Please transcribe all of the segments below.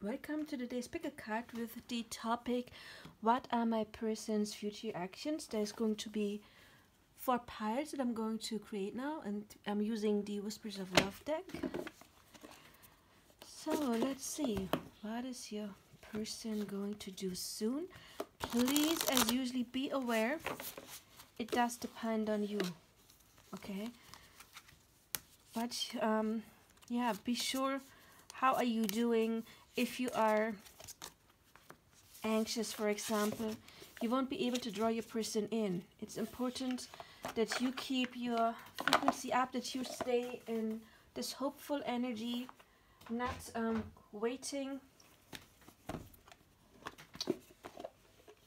Welcome to today's pick a card with the topic, what are my person's future actions? There's going to be 4 piles that I'm going to create now, and I'm using the Whispers of Love deck. So let's see, what is your person going to do soon? Please, as usually, be aware, it does depend on you, okay? But yeah, be sure, how are you doing? If you are anxious, for example, you won't be able to draw your person in. It's important that you keep your frequency up, that you stay in this hopeful energy, not waiting.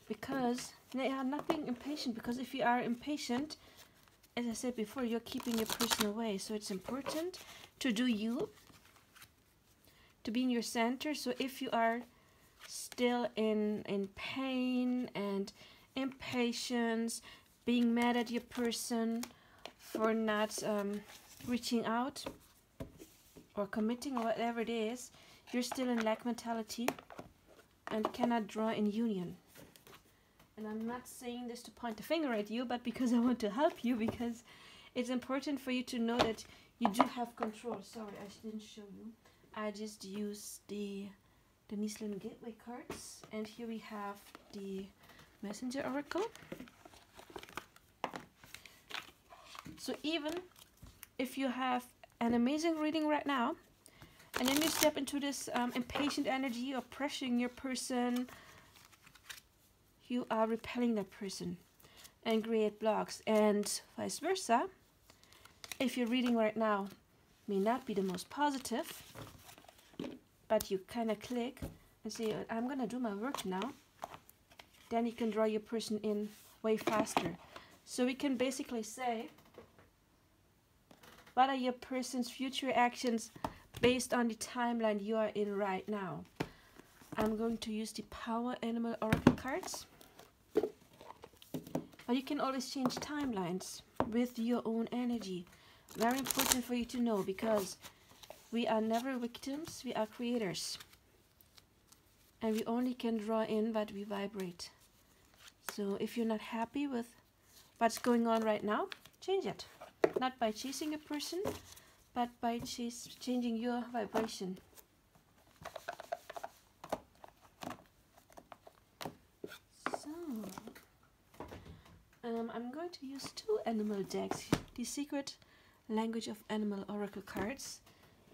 Because, yeah, not being impatient, because if you are impatient, as I said before, you're keeping your person away. So it's important to do you, to be in your center. So if you are still in pain and impatience, being mad at your person for not reaching out or committing or whatever it is, you're still in lack mentality and cannot draw in union. And I'm not saying this to point a finger at you, but because I want to help you, because it's important for you to know that you do have control. Sorry, I didn't show you. I just used the Nisland Gateway cards, and here we have the Messenger Oracle. So even if you have an amazing reading right now, and then you step into this impatient energy or pressuring your person, you are repelling that person and create blocks, and vice versa. If your reading right now may not be the most positive, but you kind of click and say, I'm going to do my work now, then you can draw your person in way faster. So we can basically say, what are your person's future actions based on the timeline you are in right now? I'm going to use the Power Animal Oracle cards. But you can always change timelines with your own energy. Very important for you to know, because we are never victims, we are creators. And we only can draw in what we vibrate. So if you're not happy with what's going on right now, change it. Not by chasing a person, but by changing your vibration. So, I'm going to use 2 animal decks. The Secret Language of Animal Oracle cards.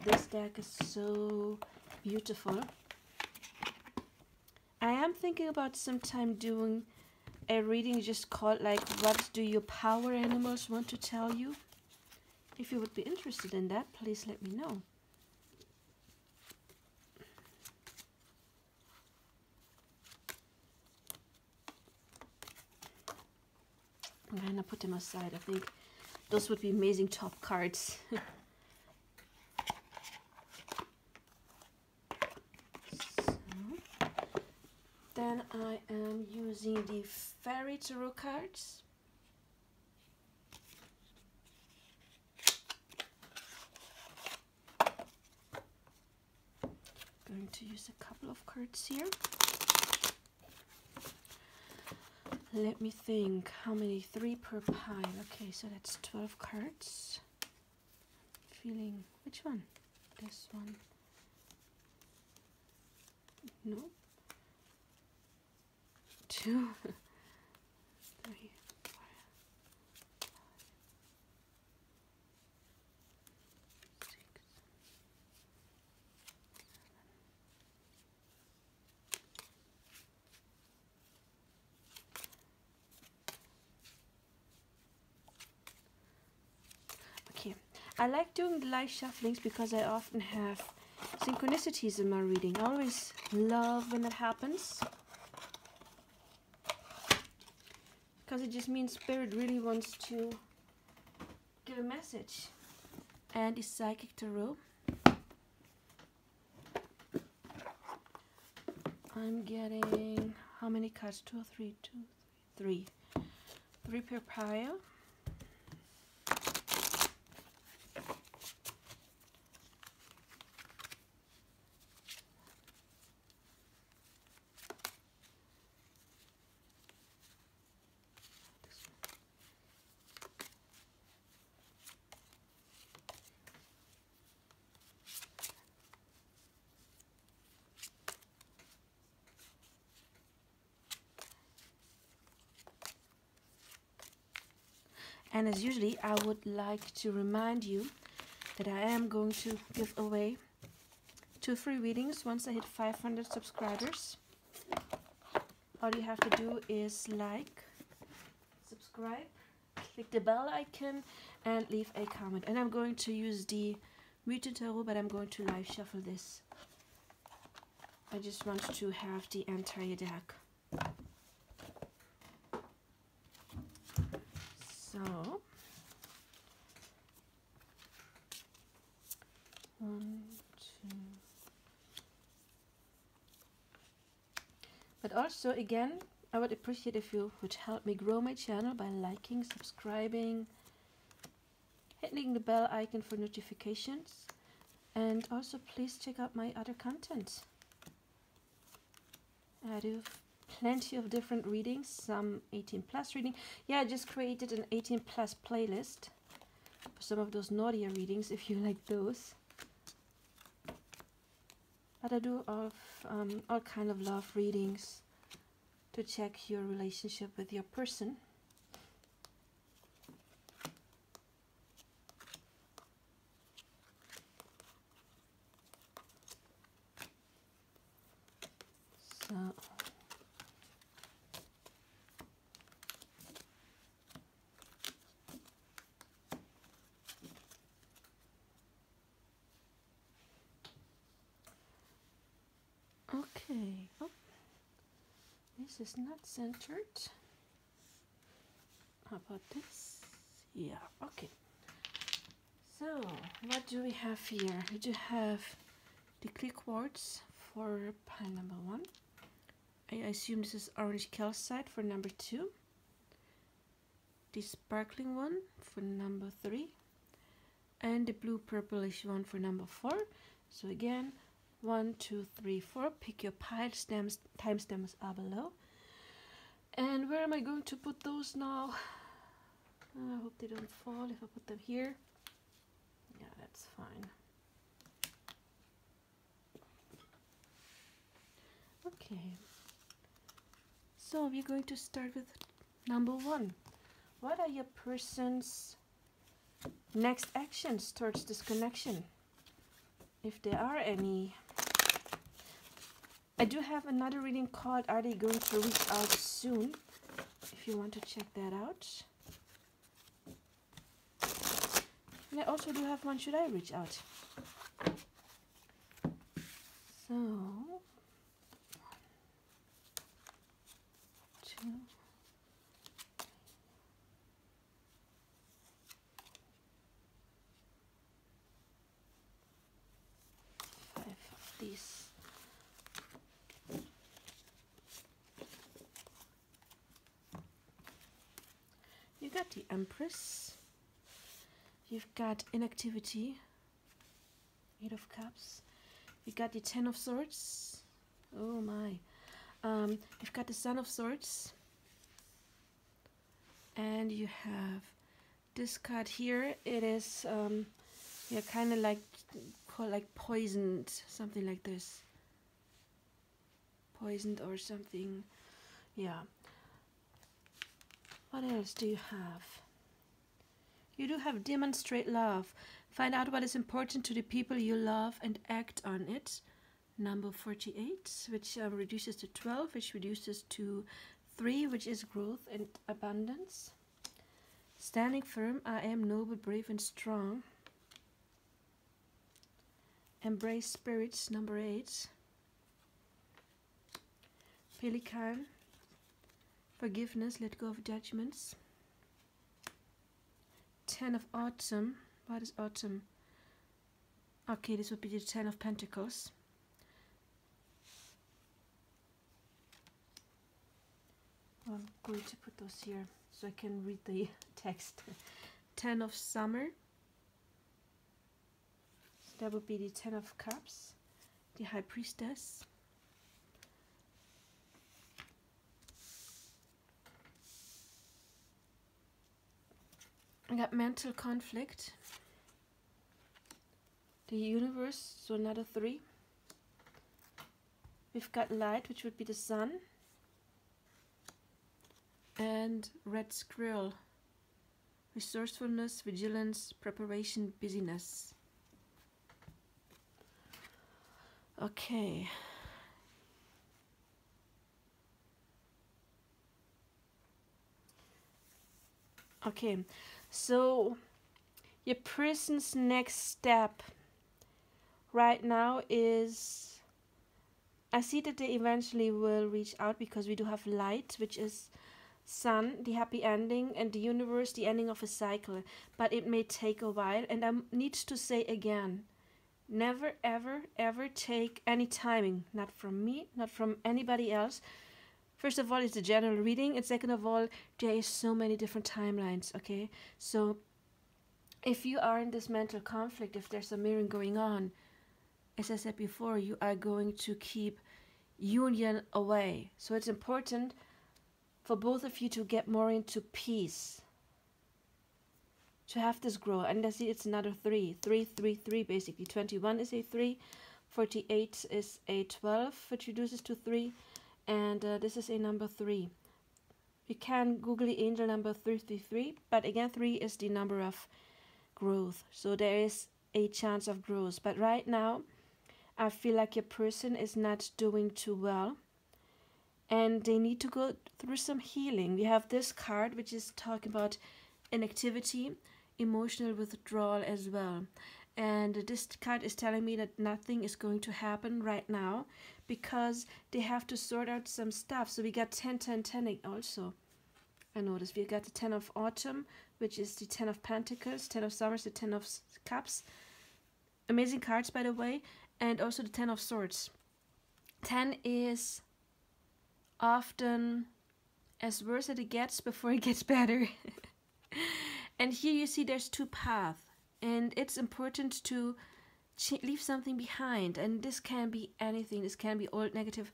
This deck is so beautiful. I am thinking about sometime doing a reading just called like, what do your power animals want to tell you? If you would be interested in that, please let me know. I'm gonna put them aside. I think those would be amazing top cards. Then I am using the Fairy Tarot cards. Going to use a couple of cards here. Let me think, how many? 3 per pile. Okay, so that's 12 cards. Feeling, which one? This one. No. 2, 3, 4, 5, 6, 7. Okay, I like doing the light shufflings because I often have synchronicities in my reading. I always love when that happens, because it just means Spirit really wants to give a message. And the Psychic Tarot. I'm getting, how many cards? 2 or 3? 2, 3. 3 per pile. And as usually, I would like to remind you that I am going to give away 2 free readings once I hit 500 subscribers. All you have to do is like, subscribe, click the bell icon, and leave a comment. And I'm going to use the Mutant Tarot, but I'm going to live shuffle this. I just want to have the entire deck. So, 1, 2. But also, again, I would appreciate if you would help me grow my channel by liking, subscribing, hitting the bell icon for notifications, and also please check out my other content. I do plenty of different readings, some 18+ reading. Yeah, I just created an 18+ playlist for some of those naughtier readings if you like those. But I do all kind of love readings to check your relationship with your person. So okay. Oh, this is not centered. How about this? Yeah, okay. So, what do we have here? We do have the clear quartz for pile number 1. I assume this is orange calcite for number 2. The sparkling one for number 3. And the blue purplish one for number 4. So again, 1, 2, 3, 4. Pick your pile. Timestamps are below. And where am I going to put those now? I hope they don't fall if I put them here. Yeah, that's fine. Okay. So we're going to start with number 1. What are your person's next actions towards this connection? If there are any. I do have another reading called Are They Going to Reach Out Soon? If you want to check that out. And I also do have one, Should I Reach Out? So, 1, 2, 5 of these. You got the Empress. You've got Inactivity. 8 of Cups. You got the 10 of Swords. Oh my. You've got the Son of Swords. And you have this card here. It is yeah, kind of like poisoned, something like this. Poisoned or something. Yeah. What else do you have? You do have Demonstrate Love. Find out what is important to the people you love and act on it. Number 48, which reduces to 12, which reduces to 3, which is growth and abundance. Standing firm, I am noble, brave, and strong. Embrace spirits, number 8. Pelican. Forgiveness, let go of judgments. 10 of Autumn. What is Autumn? Okay, this would be the 10 of Pentacles. I'm going to put those here so I can read the text. 10 of Summer. So that would be the 10 of Cups. The High Priestess. I got Mental Conflict. The Universe, so another 3. We've got Light, which would be the Sun. And Red Squirrel. resourcefulness, vigilance, preparation, busyness. Okay. Okay, so your person's next step right now is, I see that they eventually will reach out because we do have light, which is sun, the happy ending, and the universe, the ending of a cycle. But it may take a while, and I need to say again, never ever ever take any timing, not from me, not from anybody else. First of all, it's a general reading, and second of all, there is so many different timelines, okay? So if you are in this mental conflict, if there's a mirroring going on, as I said before, you are going to keep union away. So it's important for both of you to get more into peace, to have this grow. And I see it's another 3, 3, 3, 3, basically. 21 is a 3, 48 is a 12, which reduces to 3, and this is a number 3. You can Google the angel number 333, but again, 3 is the number of growth. So there is a chance of growth. But right now, I feel like your person is not doing too well, and they need to go through some healing. We have this card, which is talking about inactivity, emotional withdrawal as well. And this card is telling me that nothing is going to happen right now because they have to sort out some stuff. So we got 10, 10, 10 also. I noticed we got the 10 of autumn, which is the 10 of pentacles, 10 of summers, the 10 of cups. Amazing cards, by the way. And also the 10 of swords. 10 is often as worse as it gets before it gets better. And here you see there's 2 paths. And it's important to leave something behind. And this can be anything. This can be old negative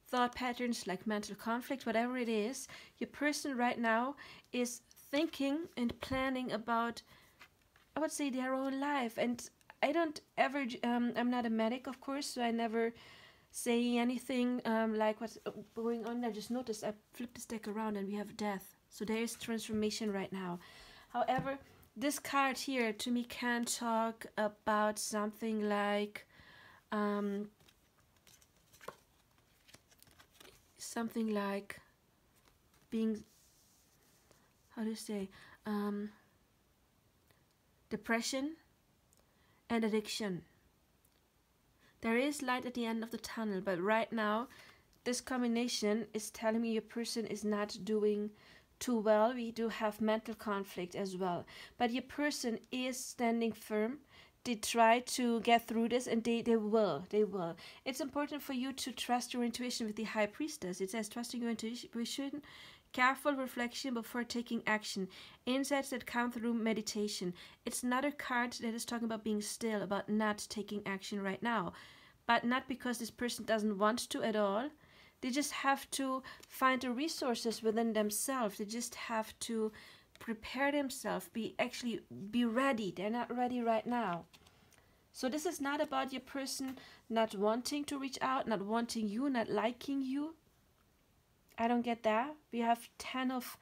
thought patterns like mental conflict, whatever it is. Your person right now is thinking and planning about, I would say, their own life. And I don't ever, I'm not a medic, of course, so I never say anything like what's going on. I just noticed I flipped this deck around and we have death. So there is transformation right now. However, this card here to me can talk about something like being, how do you say, depression and addiction. There is light at the end of the tunnel, but right now this combination is telling me your person is not doing too well. We do have mental conflict as well, but your person is standing firm. They try to get through this, and they will. It's important for you to trust your intuition with the High Priestess. It says trusting your intuition, careful reflection before taking action, insights that come through meditation. It's another card that is talking about being still, about not taking action right now, but not because this person doesn't want to at all. They just have to find the resources within themselves. They just have to prepare themselves, be ready. They're not ready right now. So this is not about your person not wanting to reach out, not wanting you, not liking you. I don't get that. We have 10 of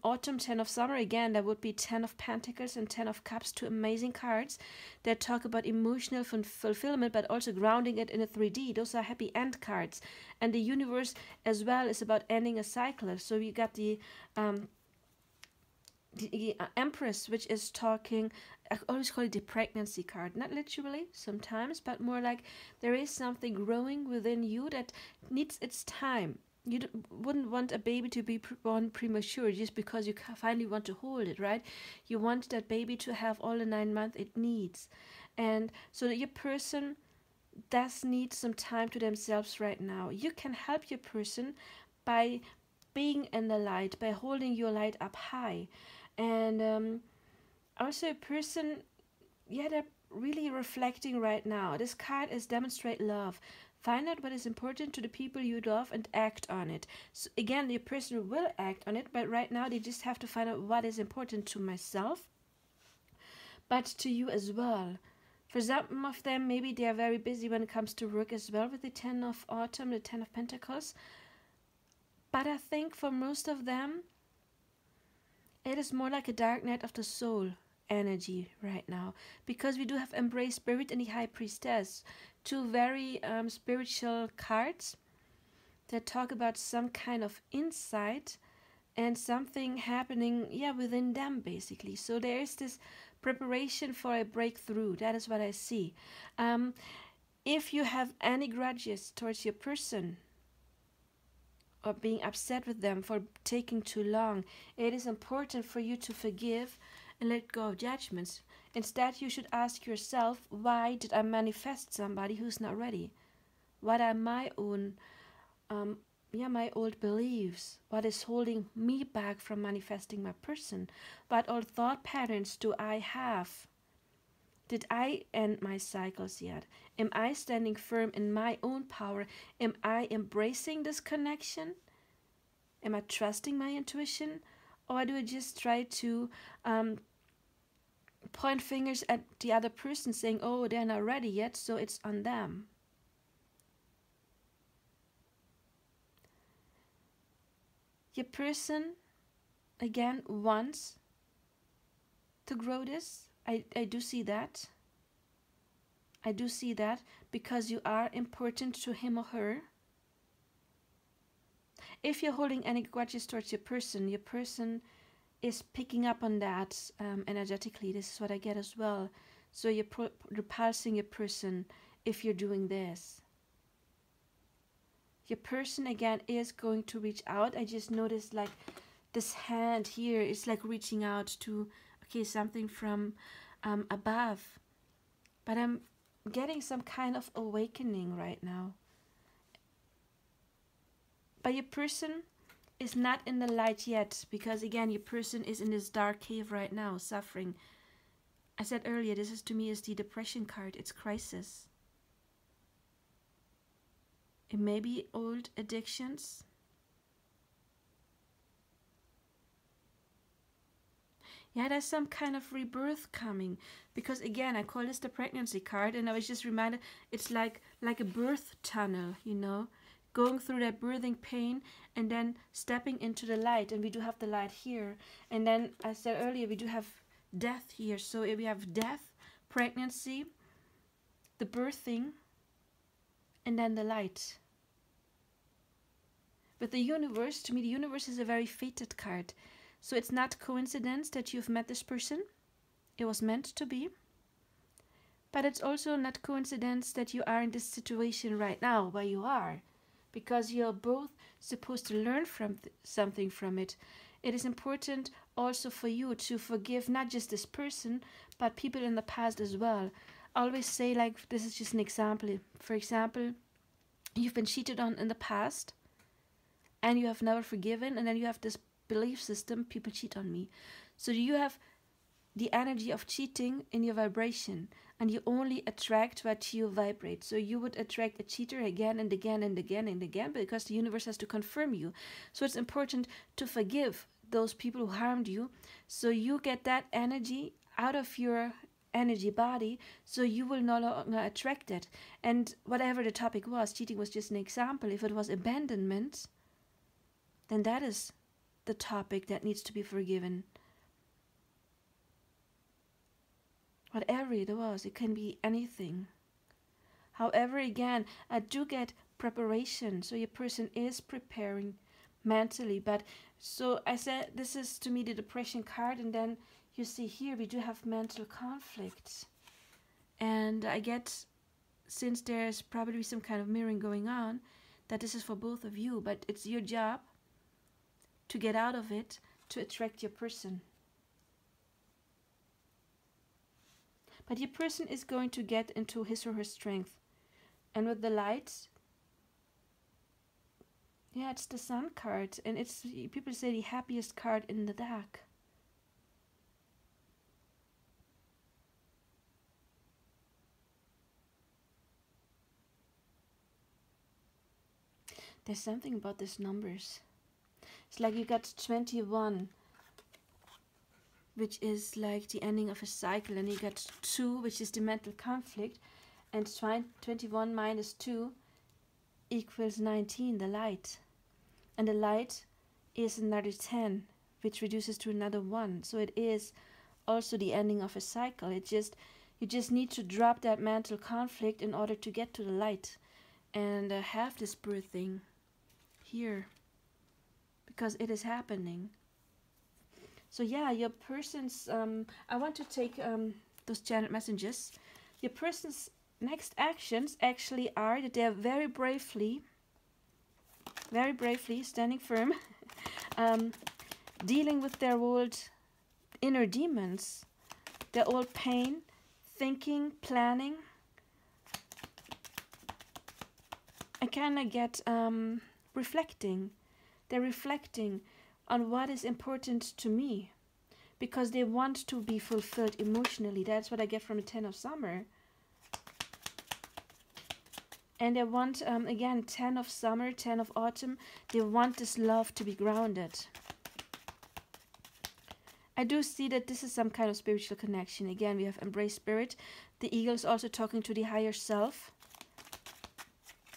autumn, 10 of summer. Again, that would be 10 of pentacles and 10 of cups, 2 amazing cards that talk about emotional fulfillment, but also grounding it in a 3D. Those are happy end cards. And the universe as well is about ending a cycle. So we got the Empress, which is talking, I always call it the pregnancy card. Not literally sometimes, but more like there is something growing within you that needs its time. You wouldn't want a baby to be born premature just because you finally want to hold it, right? You want that baby to have all the 9 months it needs. And so that your person does need some time to themselves right now. You can help your person by being in the light, by holding your light up high. And also a person, yeah, they're really reflecting right now. This card is demonstrate love. Find out what is important to the people you love and act on it. So again, the person will act on it, but right now they just have to find out what is important to myself, but to you as well. For some of them, maybe they are very busy when it comes to work as well with the 10 of autumn, the 10 of pentacles. But I think for most of them, It is more like a dark night of the soul energy right now, because we do have Embrace Spirit and the High Priestess, two very spiritual cards that talk about some kind of insight and something happening, yeah, within them basically. So there is this preparation for a breakthrough. That is what I see. If you have any grudges towards your person, or being upset with them for taking too long, it is important for you to forgive and let go of judgments. Instead, you should ask yourself, why did I manifest somebody who's not ready? What are my own, my old beliefs? What is holding me back from manifesting my person? What old thought patterns do I have? Did I end my cycles yet? Am I standing firm in my own power? Am I embracing this connection? Am I trusting my intuition? Or do I just try to point fingers at the other person saying, oh, they're not ready yet, so it's on them? Your person, again, wants to grow this. I do see that. I do see that because you are important to him or her. If you're holding any grudges towards your person is picking up on that energetically. This is what I get as well. So you're repulsing your person if you're doing this. Your person, again, is going to reach out. I just noticed like this hand here is like reaching out to, okay, something from above. But I'm getting some kind of awakening right now. But your person is not in the light yet, because again, your person is in this dark cave right now, suffering. I said earlier, this is to me is the depression card. It's crisis. It may be old addictions. Yeah, there's some kind of rebirth coming, because again, I call this the pregnancy card, and I was just reminded it's like a birth tunnel, you know, going through that birthing pain and then stepping into the light. And we do have the light here, and then I said earlier we do have death here. So if we have death, pregnancy, the birthing, and then the light. But the universe, to me, the universe is a very fated card. So it's not coincidence that you've met this person. It was meant to be. But it's also not coincidence that you are in this situation right now where you are, because you're both supposed to learn from something from it. It is important also for you to forgive not just this person, but people in the past as well. I always say, like, this is just an example. For example, you've been cheated on in the past and you have never forgiven, and then you have this belief system, people cheat on me. So you have the energy of cheating in your vibration, and you only attract what you vibrate. So you would attract a cheater again and again and again and again, because the universe has to confirm you. So it's important to forgive those people who harmed you, so you get that energy out of your energy body, so you will no longer attract it. And whatever the topic was, cheating was just an example. If it was abandonment, then that is the topic that needs to be forgiven. Whatever it was, it can be anything. However, again, I do get preparation. So your person is preparing mentally. But so I said, this is to me the depression card. And then you see here, we do have mental conflicts. And I get, since there's probably some kind of mirroring going on, that this is for both of you. But it's your job to get out of it, to attract your person. But your person is going to get into his or her strength. And with the light, yeah, it's the Sun card. And it's, people say, the happiest card in the deck. There's something about these numbers. It's like you got 21, which is like the ending of a cycle, and you got 2, which is the mental conflict, and 21 minus 2 equals 19, the light. And the light is another 10, which reduces to another one. So it is also the ending of a cycle. You just need to drop that mental conflict in order to get to the light and have this birthing here, because it is happening. So yeah, your person's I want to take those channeled messages. Your person's next actions actually are that they're very bravely standing firm, dealing with their old inner demons, their old pain, thinking, planning. I kind of get reflecting. They're reflecting on what is important to me, because they want to be fulfilled emotionally. That's what I get from the 10 of Summer. And they want, again, 10 of Summer, 10 of Autumn, they want this love to be grounded. I do see that this is some kind of spiritual connection. Again, we have embraced spirit. The eagle is also talking to the higher self.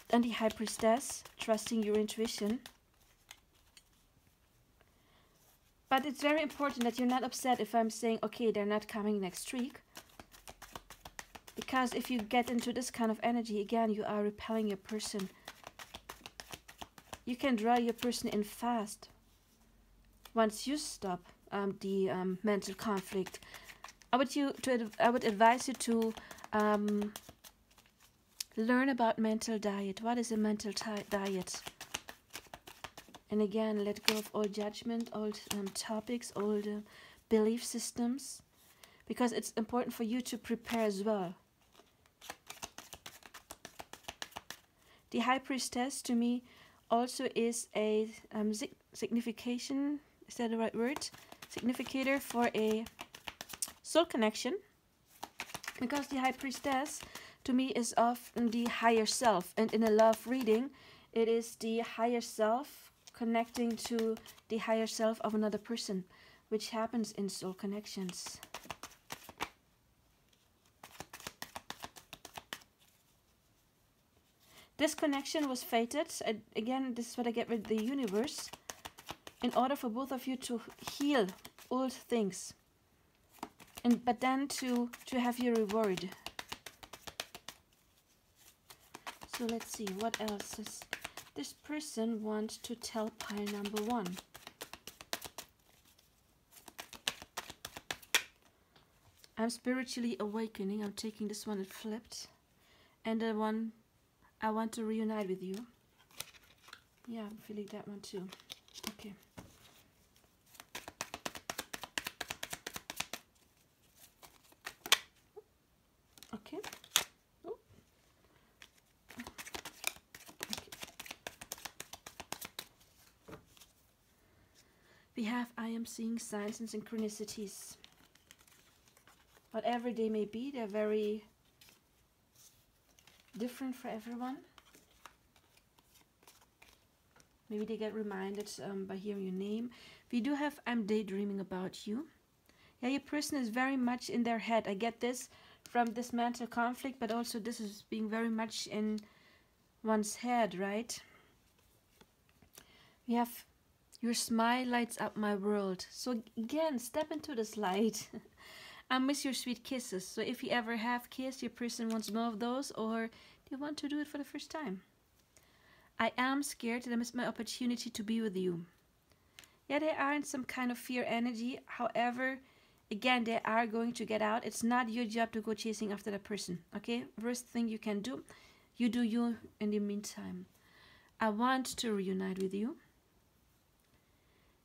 And the high priestess, trusting your intuition. But it's very important that you're not upset if I'm saying, okay, they're not coming next week. Because if you get into this kind of energy, again, you are repelling your person. You can draw your person in fast once you stop the mental conflict. I would advise you to learn about mental diet. What is a mental diet? And again, let go of all judgment, all topics, all the belief systems, because it's important for you to prepare as well. The high priestess to me also is a signification, is that the right word? Significator for a soul connection, because the high priestess to me is of the higher self, and in a love reading it is the higher self connecting to the higher self of another person, which happens in soul connections. This connection was fated. Again, this is what I get with the universe. In order for both of you to heal old things, but then to have your reward. So let's see, what else does this person want to tell pile number 1? I'm spiritually awakening. I'm taking this one that flipped. And the one, I want to reunite with you. Yeah, I'm feeling that one too. Okay. Okay. Oh. Okay. We have I am seeing signs and synchronicities. Whatever they may be, they're very different for everyone. Maybe they get reminded by hearing your name. We do have I'm daydreaming about you. Yeah, your person is very much in their head. I get this from this mental conflict, but also this is being very much in one's head, right? We have your smile lights up my world. So again, step into this light. I miss your sweet kisses. So if you ever have kissed, your person wants more of those, or they want to do it for the first time. I am scared that I missed my opportunity to be with you. Yeah, they are in some kind of fear energy. However, again, they are going to get out. It's not your job to go chasing after that person, okay? Worst thing you can do, you do you in the meantime. I want to reunite with you.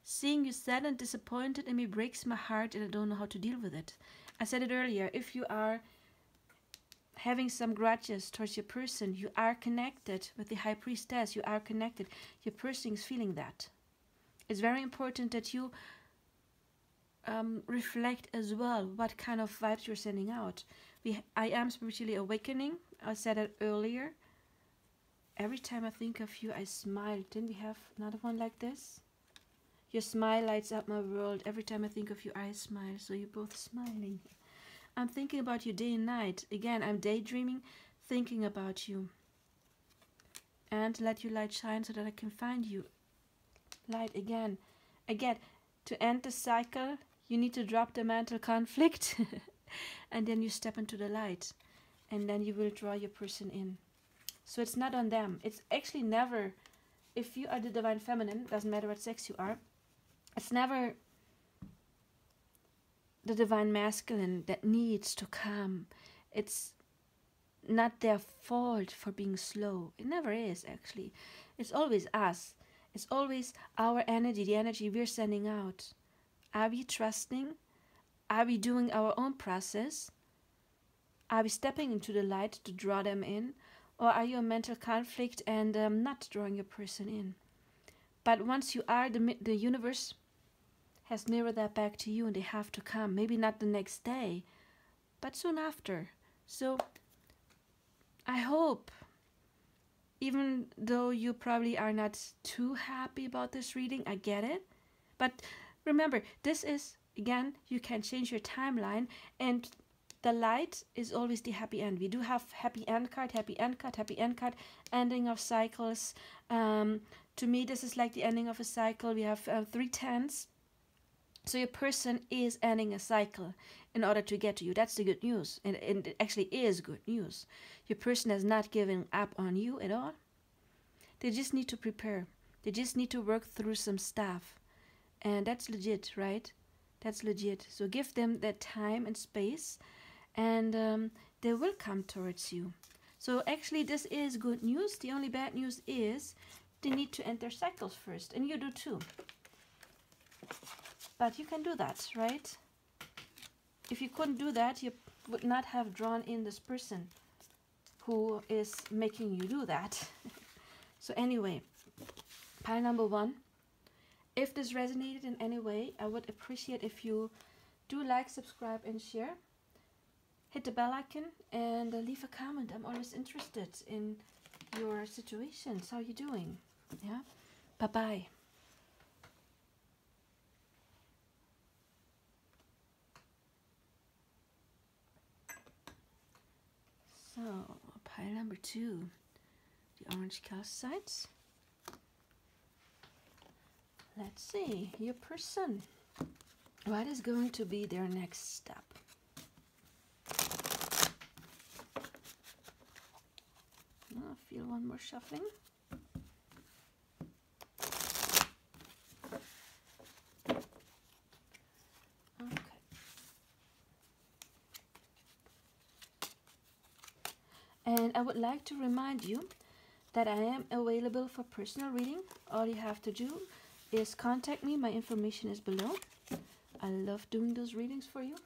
Seeing you sad and disappointed in me breaks my heart, and I don't know how to deal with it. I said it earlier, if you are having some grudges towards your person, you are connected with the high priestess, you are connected. Your person is feeling that. It's very important that you reflect as well what kind of vibes you're sending out. I am spiritually awakening. I said it earlier. Every time I think of you, I smile. Didn't we have another one like this? Your smile lights up my world. Every time I think of you, I smile. So you're both smiling. I'm thinking about you day and night. Again, I'm daydreaming, thinking about you. And let your light shine so that I can find you. Light again. Again, To end the cycle, you need to drop the mental conflict and then you step into the light, and then you will draw your person in. So it's not on them. It's actually never, if you are the divine feminine, doesn't matter what sex you are, it's never the divine masculine that needs to come. It's not their fault for being slow. It never is, actually. It's always us. It's always our energy, the energy we're sending out. Are we trusting? Are we doing our own process? Are we stepping into the light to draw them in? Or are you in mental conflict and not drawing your person in? But once you are, the universe has mirrored that back to you, and they have to come. Maybe not the next day, but soon after. So I hope, even though you probably are not too happy about this reading, I get it. But remember, this is, again, you can change your timeline, and the light is always the happy end. We do have happy end card, happy end card, happy end card, ending of cycles. To me, this is like the ending of a cycle. We have 3 tens. So your person is ending a cycle in order to get to you. That's the good news. And it actually is good news. Your person has not given up on you at all. They just need to prepare. They just need to work through some stuff. And that's legit, right? That's legit. So give them that time and space, and they will come towards you. So actually this is good news. The only bad news is they need to end their cycles first. And you do too. But you can do that, right? If you couldn't do that, you would not have drawn in this person who is making you do that. So anyway, pile number 1. If this resonated in any way, I would appreciate if you do like, subscribe, and share. Hit the bell icon and leave a comment. I'm always interested in your situations. How are you doing? Yeah. Bye-bye. So, pile number 2, the orange calcites. Let's see, your person. What is going to be their next step? I feel one more shuffling. Okay. And I would like to remind you that I am available for personal reading. All you have to do is contact me. My information is below. I love doing those readings for you.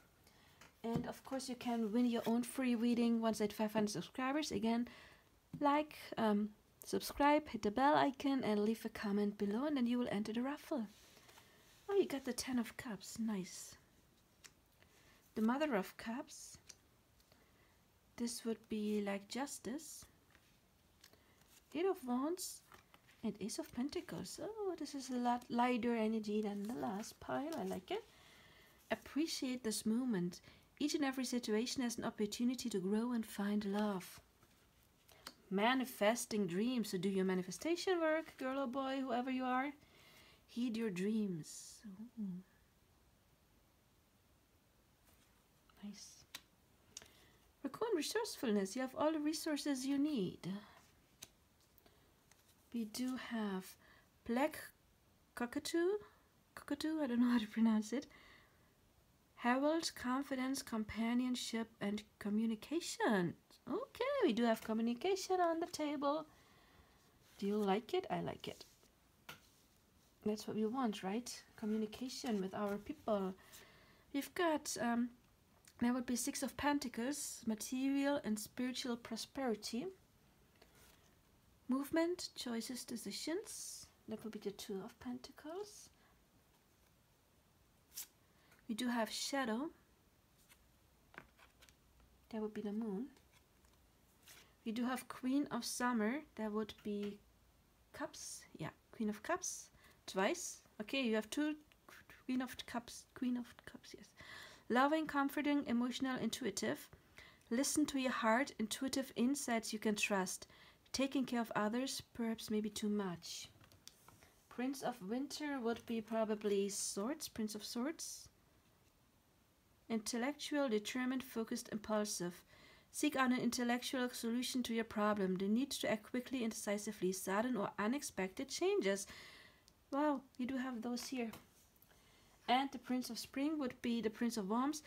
And of course you can win your own free reading once at 500 subscribers. Again, like, subscribe, hit the bell icon, and leave a comment below, and then you will enter the raffle. Oh, you got the 10 of Cups. Nice. The Mother of Cups. This would be like Justice. 8 of Wands and Ace of Pentacles. Oh, this is a lot lighter energy than the last pile. I like it. Appreciate this moment. Each and every situation has an opportunity to grow and find love. Manifesting dreams. So do your manifestation work, girl or boy, whoever you are. Heed your dreams. Ooh. Nice. Raccoon resourcefulness. You have all the resources you need. We do have Black Cockatoo. I don't know how to pronounce it. Herald, confidence, companionship, and communication. Okay, we do have communication on the table. Do you like it? I like it. That's what we want, right? Communication with our people. We've got, that would be 6 of Pentacles, material and spiritual prosperity. Movement, choices, decisions. That would be the 2 of Pentacles. We do have shadow. That would be the Moon. We do have Queen of Summer. That would be Cups. Yeah, Queen of Cups. Twice. Okay, you have 2 Queen of Cups. Queen of Cups, yes. Loving, comforting, emotional, intuitive. Listen to your heart. Intuitive insights you can trust. Taking care of others, perhaps maybe too much. Prince of Winter would be probably Swords, Prince of Swords. Intellectual, determined, focused, impulsive. Seek out an intellectual solution to your problem. The need to act quickly and decisively. Sudden or unexpected changes. Wow, you do have those here. And the Prince of Spring would be the Prince of Wands.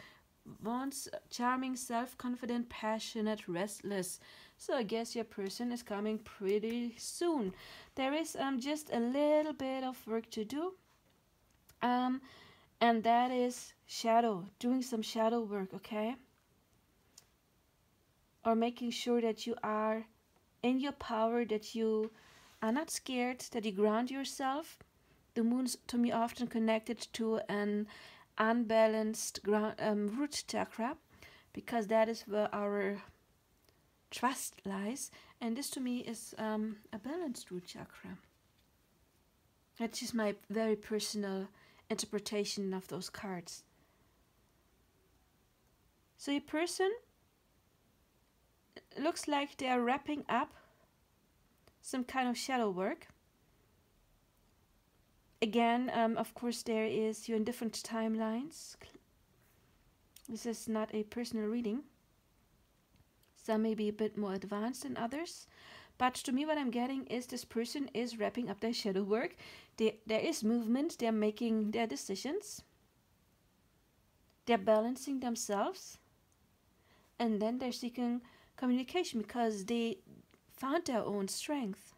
Wands, charming, self-confident, passionate, restless. So I guess your person is coming pretty soon. There is just a little bit of work to do. And that is shadow, doing some shadow work, okay? Or making sure that you are in your power, that you are not scared, that you ground yourself. The moon's to me often connected to an unbalanced root chakra, because that is where our trust lies. And this to me is a balanced root chakra. That's just my very personal interpretation of those cards. So your person looks like they are wrapping up some kind of shadow work. Again, of course, there is you're in different timelines. This is not a personal reading. Some may be a bit more advanced than others. But to me, what I'm getting is this person is wrapping up their shadow work. There is movement. They're making their decisions. They're balancing themselves. And then they're seeking communication because they found their own strength.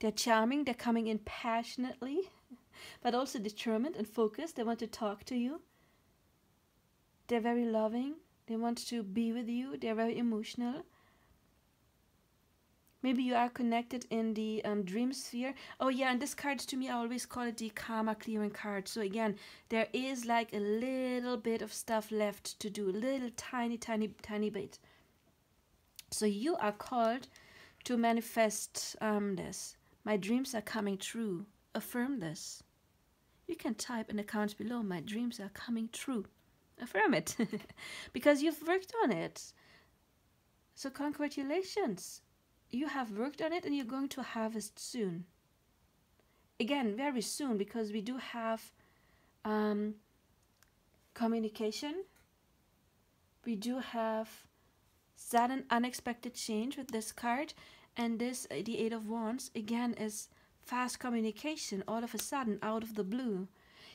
They're charming. They're coming in passionately, but also determined and focused. They want to talk to you. They're very loving. They want to be with you. They're very emotional. Maybe you are connected in the dream sphere. Oh yeah, and this card to me, I always call it the karma clearing card. So again, there is like a little bit of stuff left to do. A little tiny bit. So you are called to manifest this. My dreams are coming true. Affirm this. You can type in the comments below, my dreams are coming true. Affirm it. Because you've worked on it. So congratulations. You have worked on it and you're going to harvest soon. Again, very soon, because we do have communication. We do have sudden unexpected change with this card. And this, the Eight of Wands, again is fast communication all of a sudden, out of the blue.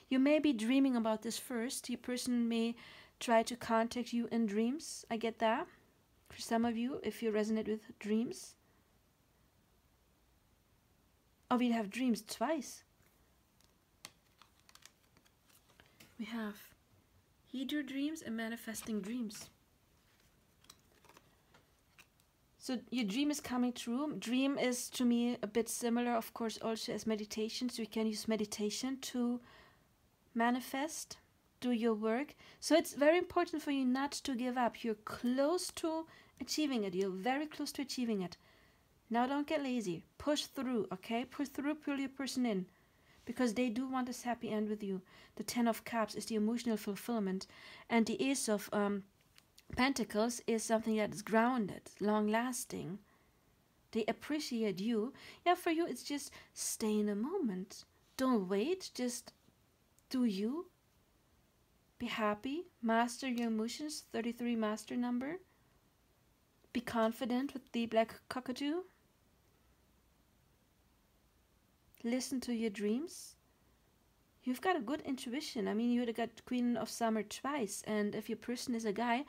You may be dreaming about this first. Your person may try to contact you in dreams. I get that. For some of you, if you resonate with dreams. Oh, we have dreams twice. We have heed your dreams and manifesting dreams. So your dream is coming true. Dream is to me a bit similar, of course, also as meditation. So you can use meditation to manifest, do your work. So it's very important for you not to give up. You're close to achieving it. You're very close to achieving it. Now don't get lazy. Push through, okay? Push through, pull your person in. Because they do want this happy end with you. The Ten of Cups is the emotional fulfillment. And the Ace of Pentacles is something that is grounded, long-lasting. They appreciate you. Yeah, for you, it's just stay in the moment. Don't wait. Just do you. Be happy. Master your emotions. 33 master number. Be confident with the Black Cockatoo. Listen to your dreams. You've got a good intuition. I mean, you got Queen of Summer twice. And if your person is a guy,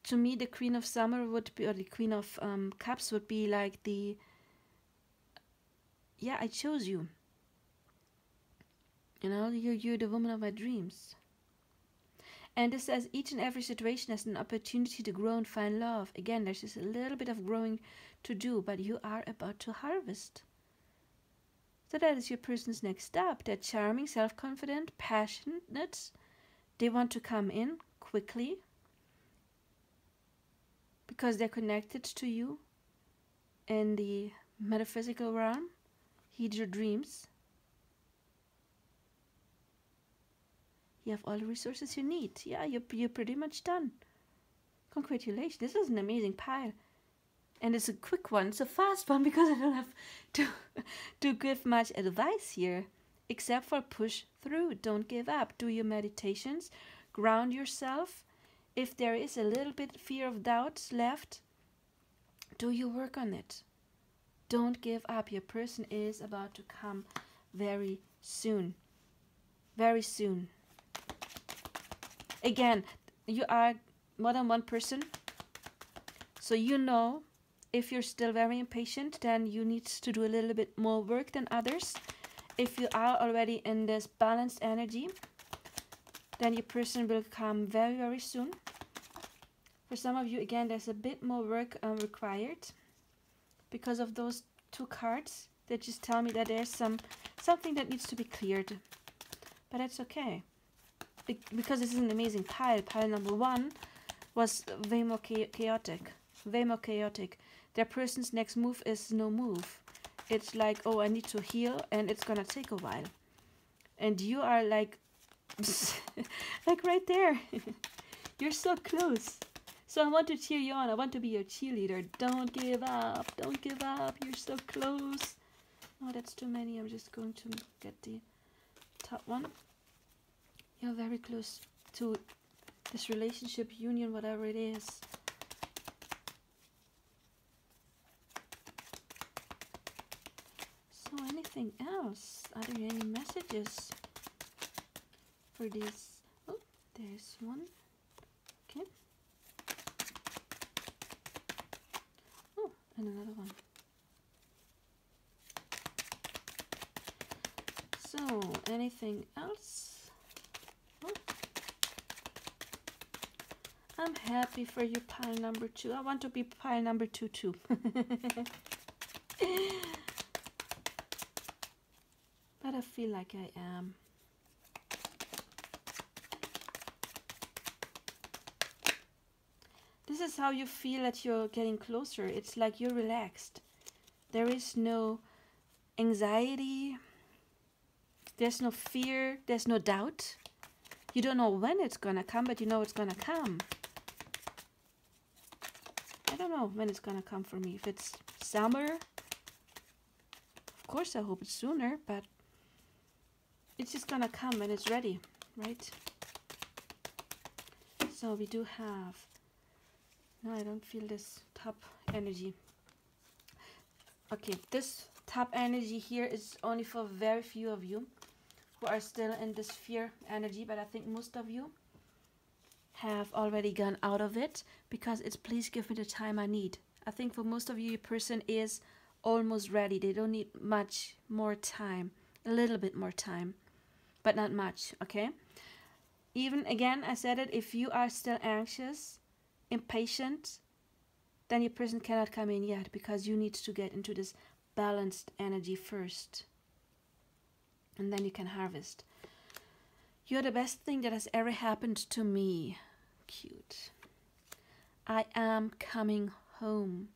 to me, the Queen of Summer would be, or the Queen of Cups would be like the, yeah, I chose you. You know, you're the woman of my dreams. And this says each and every situation has an opportunity to grow and find love. Again, there's just a little bit of growing to do, but you are about to harvest. So that is your person's next step. They're charming, self-confident, passionate. They want to come in quickly because they're connected to you in the metaphysical realm. Heed your dreams. You have all the resources you need. Yeah, you're pretty much done. Congratulations. This is an amazing pile. And it's a quick one, it's a fast one, because I don't have to give much advice here, except for push through, don't give up, do your meditations, ground yourself. If there is a little bit fear of doubt left, do your work on it. Don't give up. Your person is about to come very soon. Very soon. Again, you are more than one person. So you know, if you're still very impatient, then you need to do a little bit more work than others. If you are already in this balanced energy, then your person will come very, very soon. For some of you, again, there's a bit more work required because of those two cards that just tell me that there's something that needs to be cleared. But that's okay. Because this is an amazing pile. Pile number 1 was way more chaotic. Way more chaotic. Their person's next move is no move. It's like, oh, I need to heal, and it's gonna take a while. And you are like, like right there. You're so close. So I want to cheer you on. I want to be your cheerleader. Don't give up. Don't give up. You're so close. Oh, that's too many. I'm just going to get the top one. You're very close to this relationship, union, whatever it is. So anything else? Are there any messages for this? Oh, there's one. Okay. Oh, and another one. So, anything else? Oh. I'm happy for you, pile number 2. I want to be pile number 2 too. But I feel like I am. This is how you feel that you're getting closer. It's like you're relaxed. There is no anxiety. There's no fear. There's no doubt. You don't know when it's gonna come, but you know it's gonna come. I don't know when it's gonna come for me. If it's summer, of course I hope it's sooner, but it's just gonna come when it's ready, right? So we do have... No, I don't feel this top energy. Okay, this top energy here is only for very few of you who are still in this fear energy, but I think most of you have already gone out of it, because it's please give me the time I need. I think for most of you, your person is almost ready. They don't need much more time, a little bit more time, but not much, okay? Even again, I said it, if you are still anxious, impatient, then your person cannot come in yet, because you need to get into this balanced energy first, and then you can harvest. You're the best thing that has ever happened to me. Cute. I am coming home,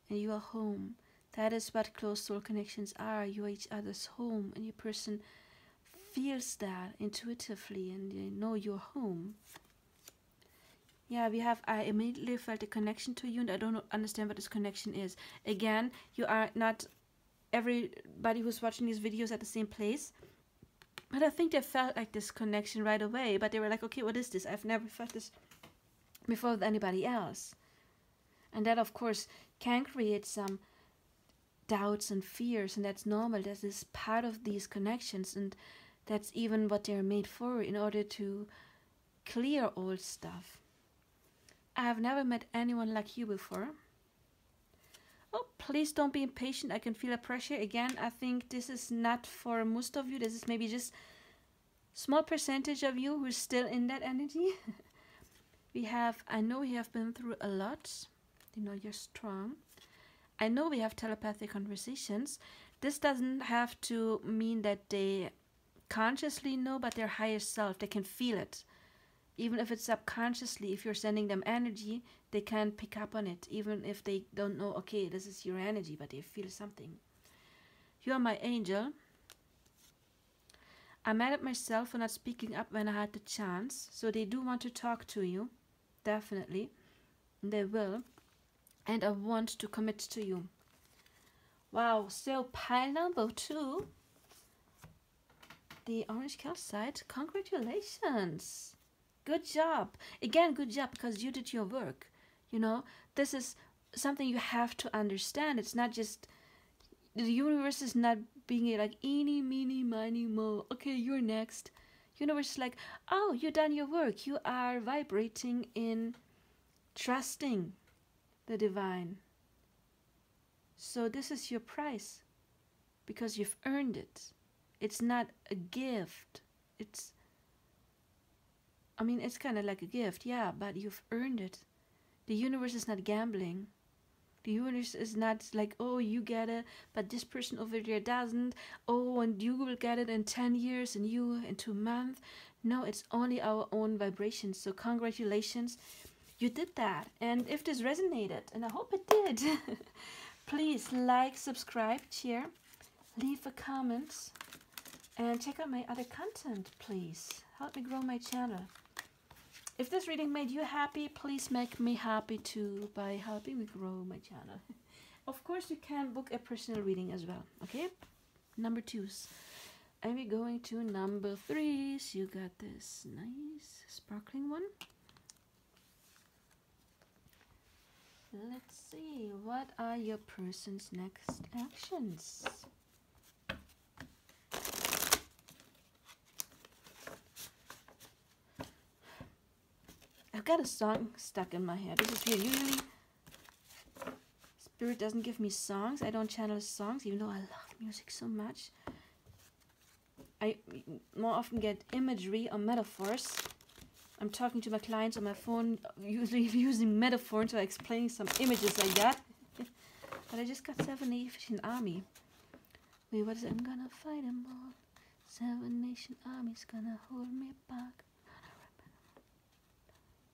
and you are home. That is what close soul connections are. You are each other's home, and your person feels that intuitively, and they know you're home. Yeah, I immediately felt a connection to you, and I don't understand what this connection is. Again, you are not everybody who's watching these videos at the same place, but I think they felt like this connection right away, but they were like, okay, what is this? I've never felt this before with anybody else. And that, of course, can create some doubts and fears, and that's normal. That is part of these connections, and that's even what they're made for, in order to clear old stuff. I have never met anyone like you before. Oh, please don't be impatient. I can feel the pressure. Again, I think this is not for most of you. This is maybe just small percentage of you who's still in that energy. I know we have been through a lot. You know, you're strong. I know we have telepathic conversations. This doesn't have to mean that they consciously know, but their higher self, they can feel it. Even if it's subconsciously, if you're sending them energy, they can pick up on it. Even if they don't know, okay, this is your energy, but they feel something. You are my angel. I'm mad at myself for not speaking up when I had the chance. So they do want to talk to you. Definitely. They will. and I want to commit to you. Wow, so pile number 2, the orange calcite. Congratulations. Good job. Again, good job, because you did your work. You know, this is something you have to understand. It's not just, the universe is not being like, eeny, meeny, miny, mo. Okay, you're next. Universe is like, oh, you done your work. You are vibrating in trusting the divine. So this is your price, because you've earned it. It's not a gift. It's kind of like a gift, yeah, but you've earned it. The universe is not gambling. The universe is not like, oh, you get it, but this person over there doesn't. Oh, and you will get it in 10 years and you in 2 months. No, it's only our own vibrations. So congratulations, you did that. And if this resonated, and I hope it did, please like, subscribe, share, leave a comment, and check out my other content, please. Help me grow my channel. If this reading made you happy, please make me happy too by helping me grow my channel. Of course, you can book a personal reading as well, okay? Number 2s. And we're going to number 3s. You got this nice sparkling one. Let's see, what are your person's next actions? I've got a song stuck in my head. This is weird. Usually, Spirit doesn't give me songs. I don't channel songs, even though I love music so much. I more often get imagery or metaphors. I'm talking to my clients on my phone, usually using metaphors or explaining some images I got. But I just got 7 Nation Army. Wait, what is it? I'm gonna fight them all. 7 Nation Army's gonna hold me back.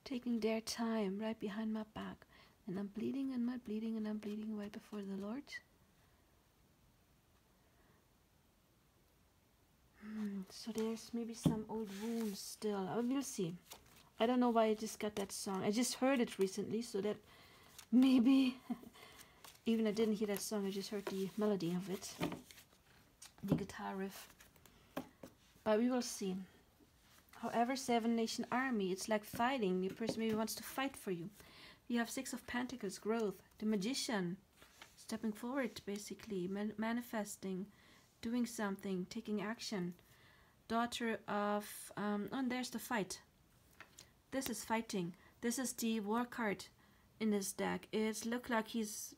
Taking their time right behind my back. And I'm bleeding and I'm bleeding and I'm bleeding right before the Lord. So there's maybe some old wounds still. We'll see. I don't know why I just got that song. I just heard it recently, so that maybe, even I didn't hear that song, I just heard the melody of it. The guitar riff. But we will see. However, 7 Nation Army, it's like fighting. Your person maybe wants to fight for you. You have 6 of Pentacles, growth. The Magician, stepping forward, basically, manifesting, doing something, taking action. Daughter of, and there's the fight. This is fighting. This is the war card in this deck. It looks like he's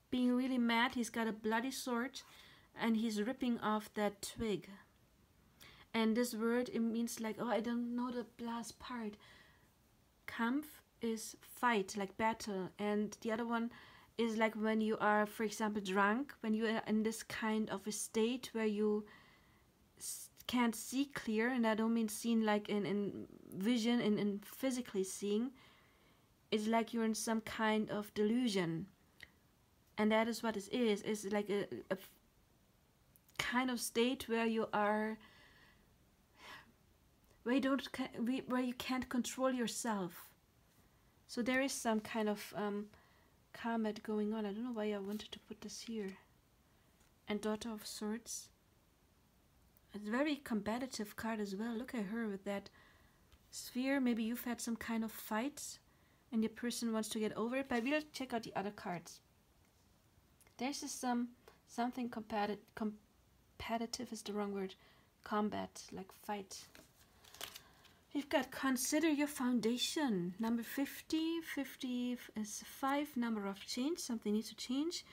being really mad. He's got a bloody sword and he's ripping off that twig. And this word, it means like, oh, I don't know the last part. Kampf is fight, like battle. And the other one is like when you are, for example, drunk, when you are in this kind of a state where you can't see clear. And I don't mean seeing like in vision, in physically seeing. It's like you're in some kind of delusion. And that is what it is. It's like a kind of state where you are, where you can't control yourself. So there is some kind of combat going on. I don't know why I wanted to put this here. And Daughter of Swords. It's a very combative card as well. Look at her with that sphere. Maybe you've had some kind of fight and your person wants to get over it. But we'll check out the other cards. There's just something competitive is the wrong word. Combat, like fight. We've got consider your foundation. Number 50. 50 is 5, number of change. Something needs to change.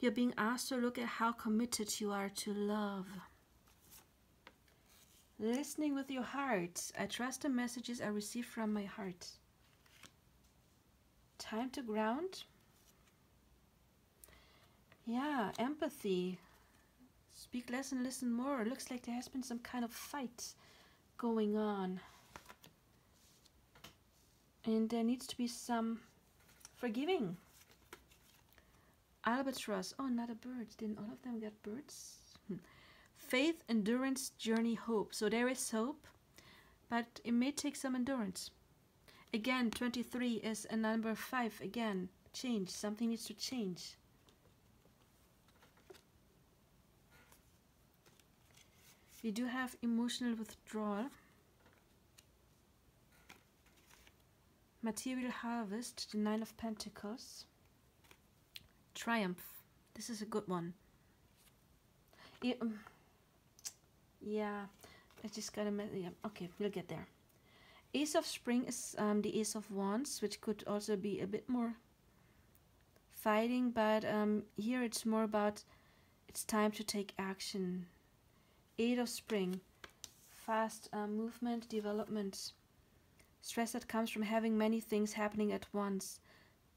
You're being asked to look at how committed you are to love. Listening with your heart. I trust the messages I receive from my heart. Time to ground. Yeah, empathy. Speak less and listen more. It looks like there has been some kind of fight going on. And there needs to be some forgiving. Albatross. Oh, not a bird. Didn't all of them get birds? Faith, endurance, journey, hope. So there is hope, but it may take some endurance. Again, 23 is a number 5 again. change. Something needs to change. We do have emotional withdrawal. Material harvest, the Nine of Pentacles. Triumph. This is a good one. Yeah, I just gotta, yeah, okay, we'll get there. Ace of Spring is the Ace of Wands, which could also be a bit more fighting, but here it's more about it's time to take action. Eight of Spring, fast movement, development. Stress that comes from having many things happening at once.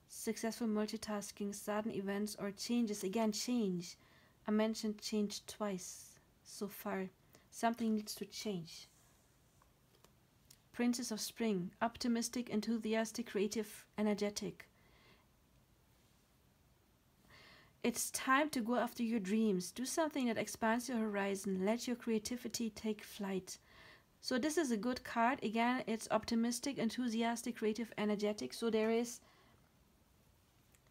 Successful multitasking, sudden events or changes. Again, change. I mentioned change twice so far. Something needs to change. Princess of Spring, optimistic, enthusiastic, creative, energetic. It's time to go after your dreams. Do something that expands your horizon. Let your creativity take flight. So this is a good card. Again, it's optimistic, enthusiastic, creative, energetic. So there is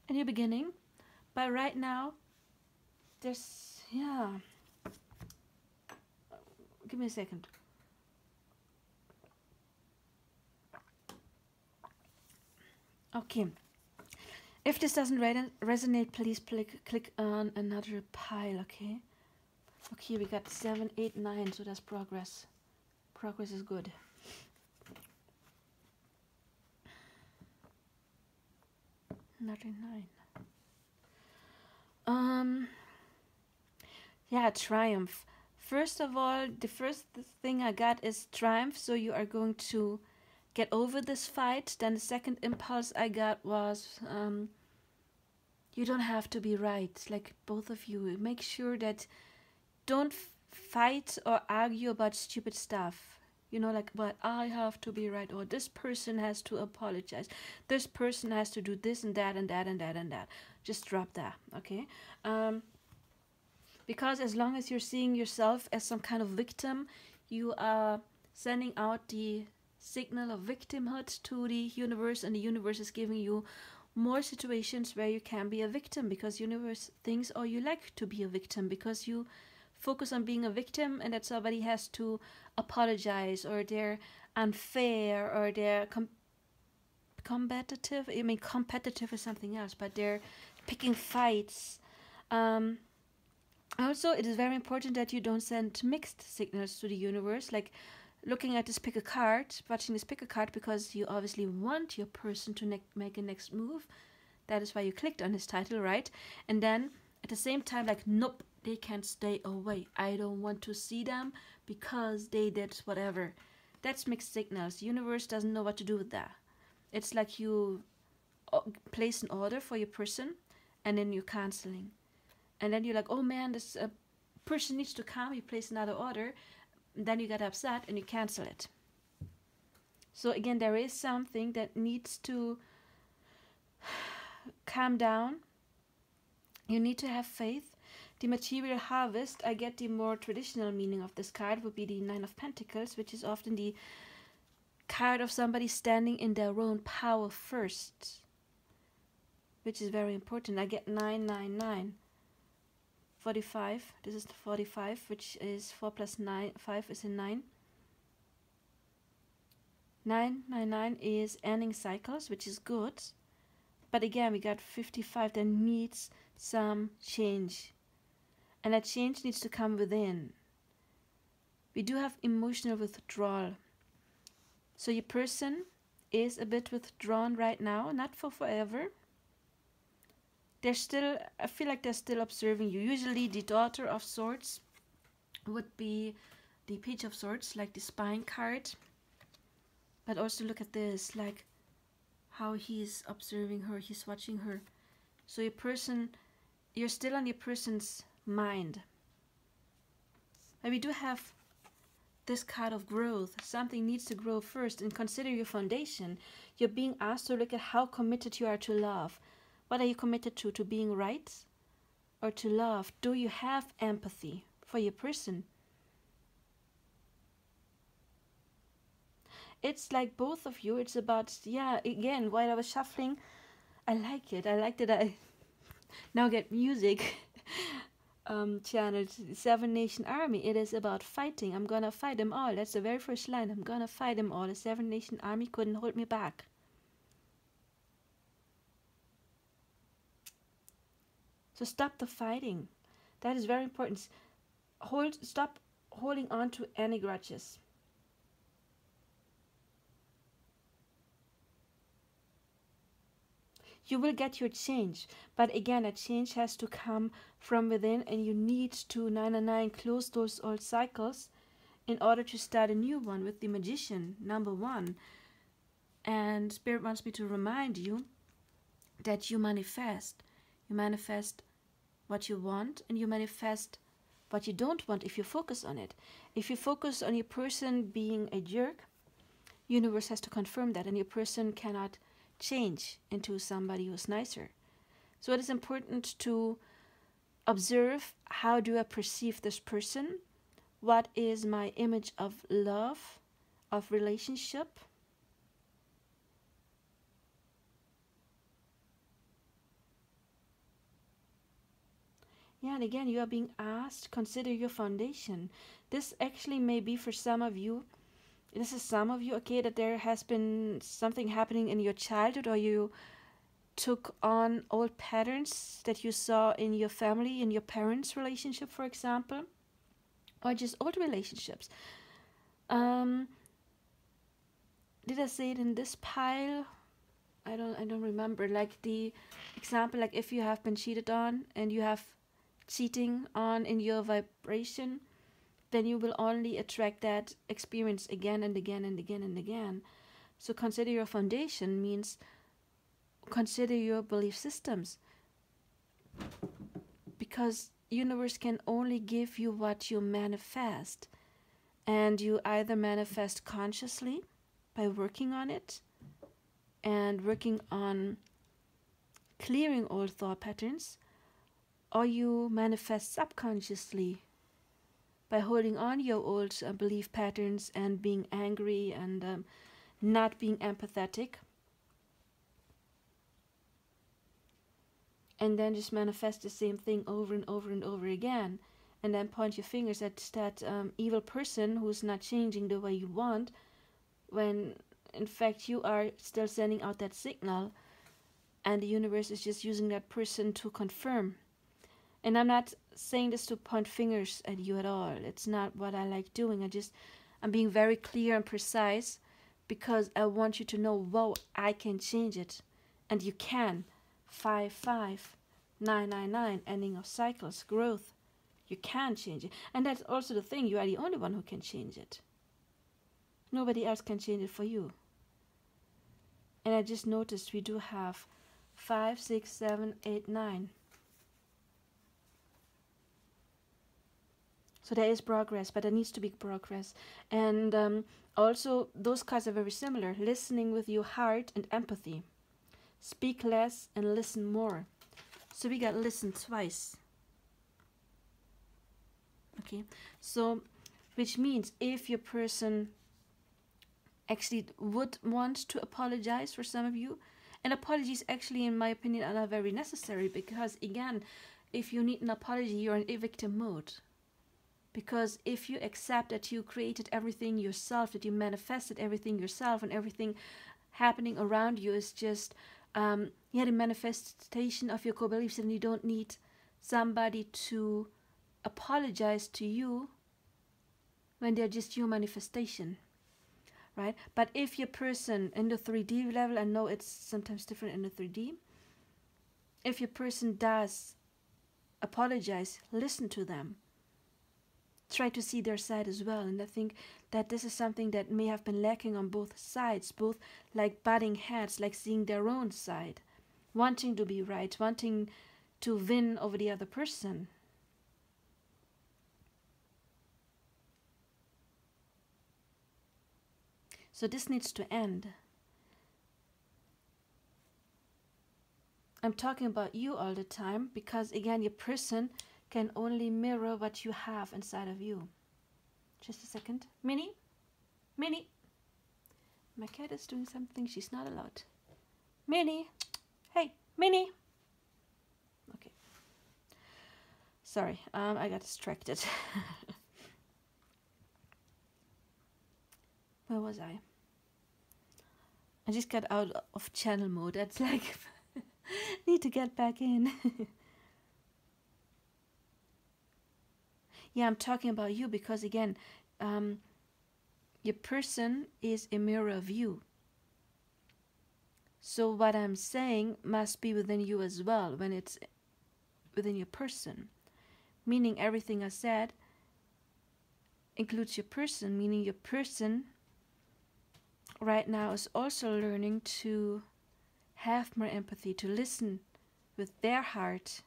a new beginning. But right now, there's, yeah. Give me a second. Okay. If this doesn't resonate, please click on another pile, okay? Okay, we got 7, 8, 9, so that's progress. Progress is good. Another 9. Yeah, triumph. First of all, the first thing I got is triumph, so you are going to get over this fight. Then the second impulse I got was you don't have to be right, like both of you. Make sure that don't fight or argue about stupid stuff. You know, like, but I have to be right, or this person has to apologize. This person has to do this and that and that and that and that. Just drop that, okay? Because as long as you're seeing yourself as some kind of victim, you are sending out the signal of victimhood to the universe, and the universe is giving you more situations where you can be a victim, because universe thinks, oh, you like to be a victim because you focus on being a victim and that somebody has to apologize, or they're unfair, or they're competitive. I mean, competitive is something else, but they're picking fights. Also, it is very important that you don't send mixed signals to the universe, like looking at this pick a card, watching this pick a card because you obviously want your person to make a next move. That is why you clicked on his title, right? And then at the same time, like, nope, they can't stay away. I don't want to see them because they did whatever. That's mixed signals. The universe doesn't know what to do with that. It's like you place an order for your person and then you're canceling. And then you're like, oh man, this person needs to come. You place another order. Then you get upset and you cancel it. So again, there is something that needs to calm down. You need to have faith. The material harvest, I get the more traditional meaning of this card, would be the Nine of Pentacles, which is often the card of somebody standing in their own power first, which is very important. I get 999. 45. This is the 45, which is 4 plus 9. 5 is a 9. 999 is ending cycles, which is good. But again, we got 55 that needs some change. And that change needs to come within. We do have emotional withdrawal. So your person is a bit withdrawn right now, not for forever. They're still, I feel like they're still observing you. Usually the Daughter of Swords would be the Page of Swords, like the spine card. But also look at this, like how he's observing her, he's watching her. So your person, you're still on your person's mind. But we do have this card of growth. Something needs to grow first, and consider your foundation. You're being asked to look at how committed you are to love. What are you committed to being right or to love? Do you have empathy for your person? It's like both of you. It's about, yeah, again, while I was shuffling, I like it. I like that I now get music channel. Seven Nation Army. It is about fighting. I'm gonna fight them all. That's the very first line. I'm gonna fight them all. The Seven Nation Army couldn't hold me back. So stop the fighting. That is very important. Stop holding on to any grudges. You will get your change, but again, a change has to come from within, and you need to 999 close those old cycles in order to start a new one with the Magician, number 1. And Spirit wants me to remind you that you manifest. You manifest what you want, and you manifest what you don't want if you focus on it. If you focus on your person being a jerk, universe has to confirm that, and your person cannot change into somebody who's nicer. So it is important to observe, how do I perceive this person? What is my image of love, of relationship? Yeah, and again, you are being asked, consider your foundation. This actually may be for some of you, this is some of you, okay, that there has been something happening in your childhood, or you took on old patterns that you saw in your family, in your parents' relationship, for example, or just old relationships. Did I say it in this pile? I don't remember. Like the example, like if you have been cheated on and you have cheating on in your vibration, then you will only attract that experience again and again and again and again. So consider your foundation means consider your belief systems, because universe can only give you what you manifest, and you either manifest consciously by working on it and working on clearing old thought patterns, or you manifest subconsciously by holding on your old belief patterns and being angry and not being empathetic, and then just manifest the same thing over and over and over again, and then point your fingers at that evil person who's not changing the way you want, when in fact you are still sending out that signal, and the universe is just using that person to confirm. And I'm not saying this to point fingers at you at all. It's not what I like doing. I'm being very clear and precise, because I want you to know, whoa, I can change it. And you can. 55999, ending of cycles, growth. You can change it. And that's also the thing. You are the only one who can change it. Nobody else can change it for you. And I just noticed we do have 5, 6, 7, 8, 9. So there is progress, but there needs to be progress. And also, those cards are very similar. Listening with your heart and empathy. Speak less and listen more. So we got listen twice. Okay, so which means if your person actually would want to apologize for some of you, and apologies actually, in my opinion, are not very necessary, because again, if you need an apology, you're in a victim mode. Because if you accept that you created everything yourself, that you manifested everything yourself, and everything happening around you is just the manifestation of your core beliefs, and you don't need somebody to apologize to you when they're just your manifestation, right? But if your person in the 3D level, I know it's sometimes different in the 3D, if your person does apologize, listen to them. Try to see their side as well. And I think that this is something that may have been lacking on both sides, both like butting heads, like seeing their own side, wanting to be right, wanting to win over the other person. So this needs to end. I'm talking about you all the time, because again, your person can only mirror what you have inside of you. Just a second. Minnie? Minnie? My cat is doing something she's not allowed. Minnie? Hey, Minnie. Okay. Sorry, I got distracted. Where was I? I just got out of channel mode. That's like, need to get back in. Yeah, I'm talking about you because again, your person is a mirror of you. So what I'm saying must be within you as well when it's within your person. Meaning everything I said includes your person, meaning your person right now is also learning to have more empathy, to listen with their heart.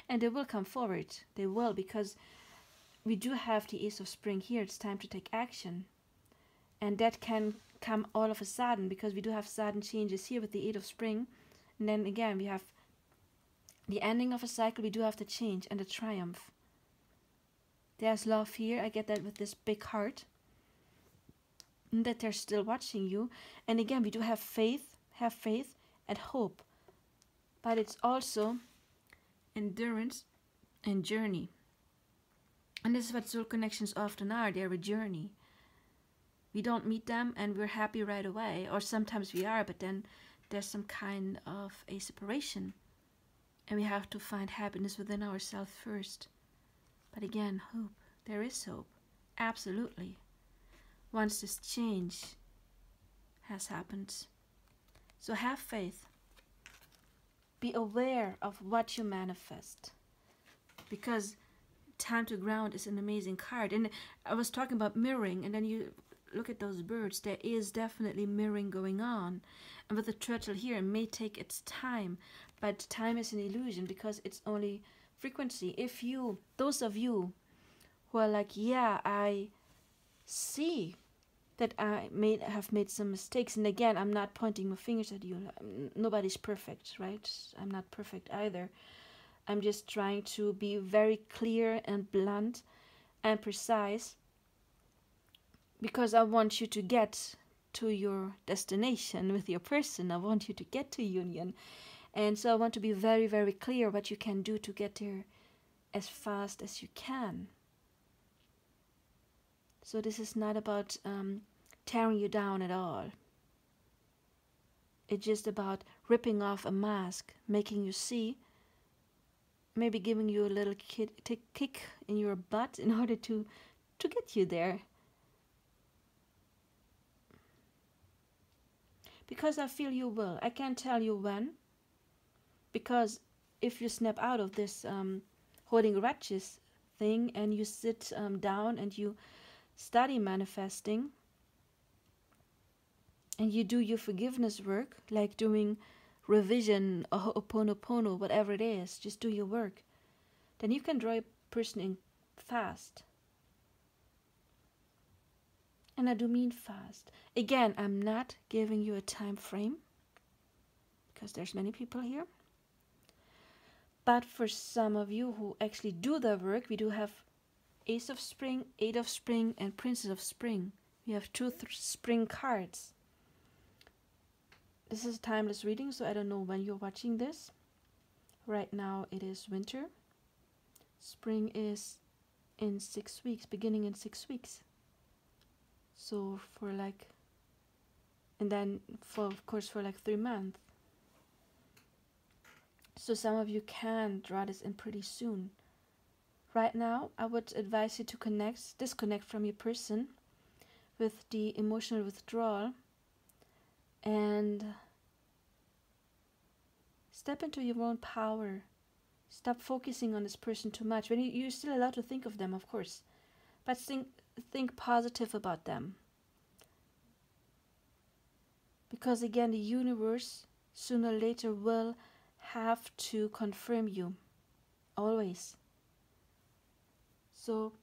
And they will come forward. They will, because we do have the Ace of Spring here. It's time to take action. And that can come all of a sudden, because we do have sudden changes here with the Eight of Spring. And then again, we have the ending of a cycle. We do have the change and the triumph. There's love here. I get that with this big heart. And that they're still watching you. And again, we do have faith and hope. But it's also endurance and journey. And this is what soul connections often are. They're a journey. We don't meet them and we're happy right away. Or sometimes we are, but then there's some kind of a separation. And we have to find happiness within ourselves first. But again, hope. There is hope. Absolutely. Once this change has happened. So have faith. Be aware of what you manifest. Because Time to Ground is an amazing card. And I was talking about mirroring, and then you look at those birds. There is definitely mirroring going on. And with the turtle here, it may take its time. But time is an illusion because it's only frequency. If you, those of you who are like, yeah, I see that I have made some mistakes. And again, I'm not pointing my fingers at you. Nobody's perfect, right? I'm not perfect either. I'm just trying to be very clear and blunt and precise because I want you to get to your destination with your person. I want you to get to union. And so I want to be very, very clear what you can do to get there as fast as you can. So this is not about tearing you down at all. It's just about ripping off a mask, making you see, maybe giving you a little kick in your butt in order to get you there. Because I feel you will. I can't tell you when. Because if you snap out of this holding grudges thing and you sit down and you study manifesting and you do your forgiveness work, like doing revision or Ho'oponopono, whatever it is, just do your work, then you can draw a person in fast. And I do mean fast. Again, I'm not giving you a time frame because there's many people here. But for some of you who actually do the work, we do have Ace of Spring, Eight of Spring, and Princess of Spring. We have two spring cards. This is a timeless reading, so I don't know when you're watching this. Right now it is winter. Spring is in 6 weeks, beginning in 6 weeks. So for like, and then for, of course, for like 3 months. So some of you can draw this in pretty soon. Right now, I would advise you to disconnect from your person with the emotional withdrawal and step into your own power. Stop focusing on this person too much. When you're still allowed to think of them, of course, but think positive about them. Because again, the universe sooner or later will have to confirm you, always. So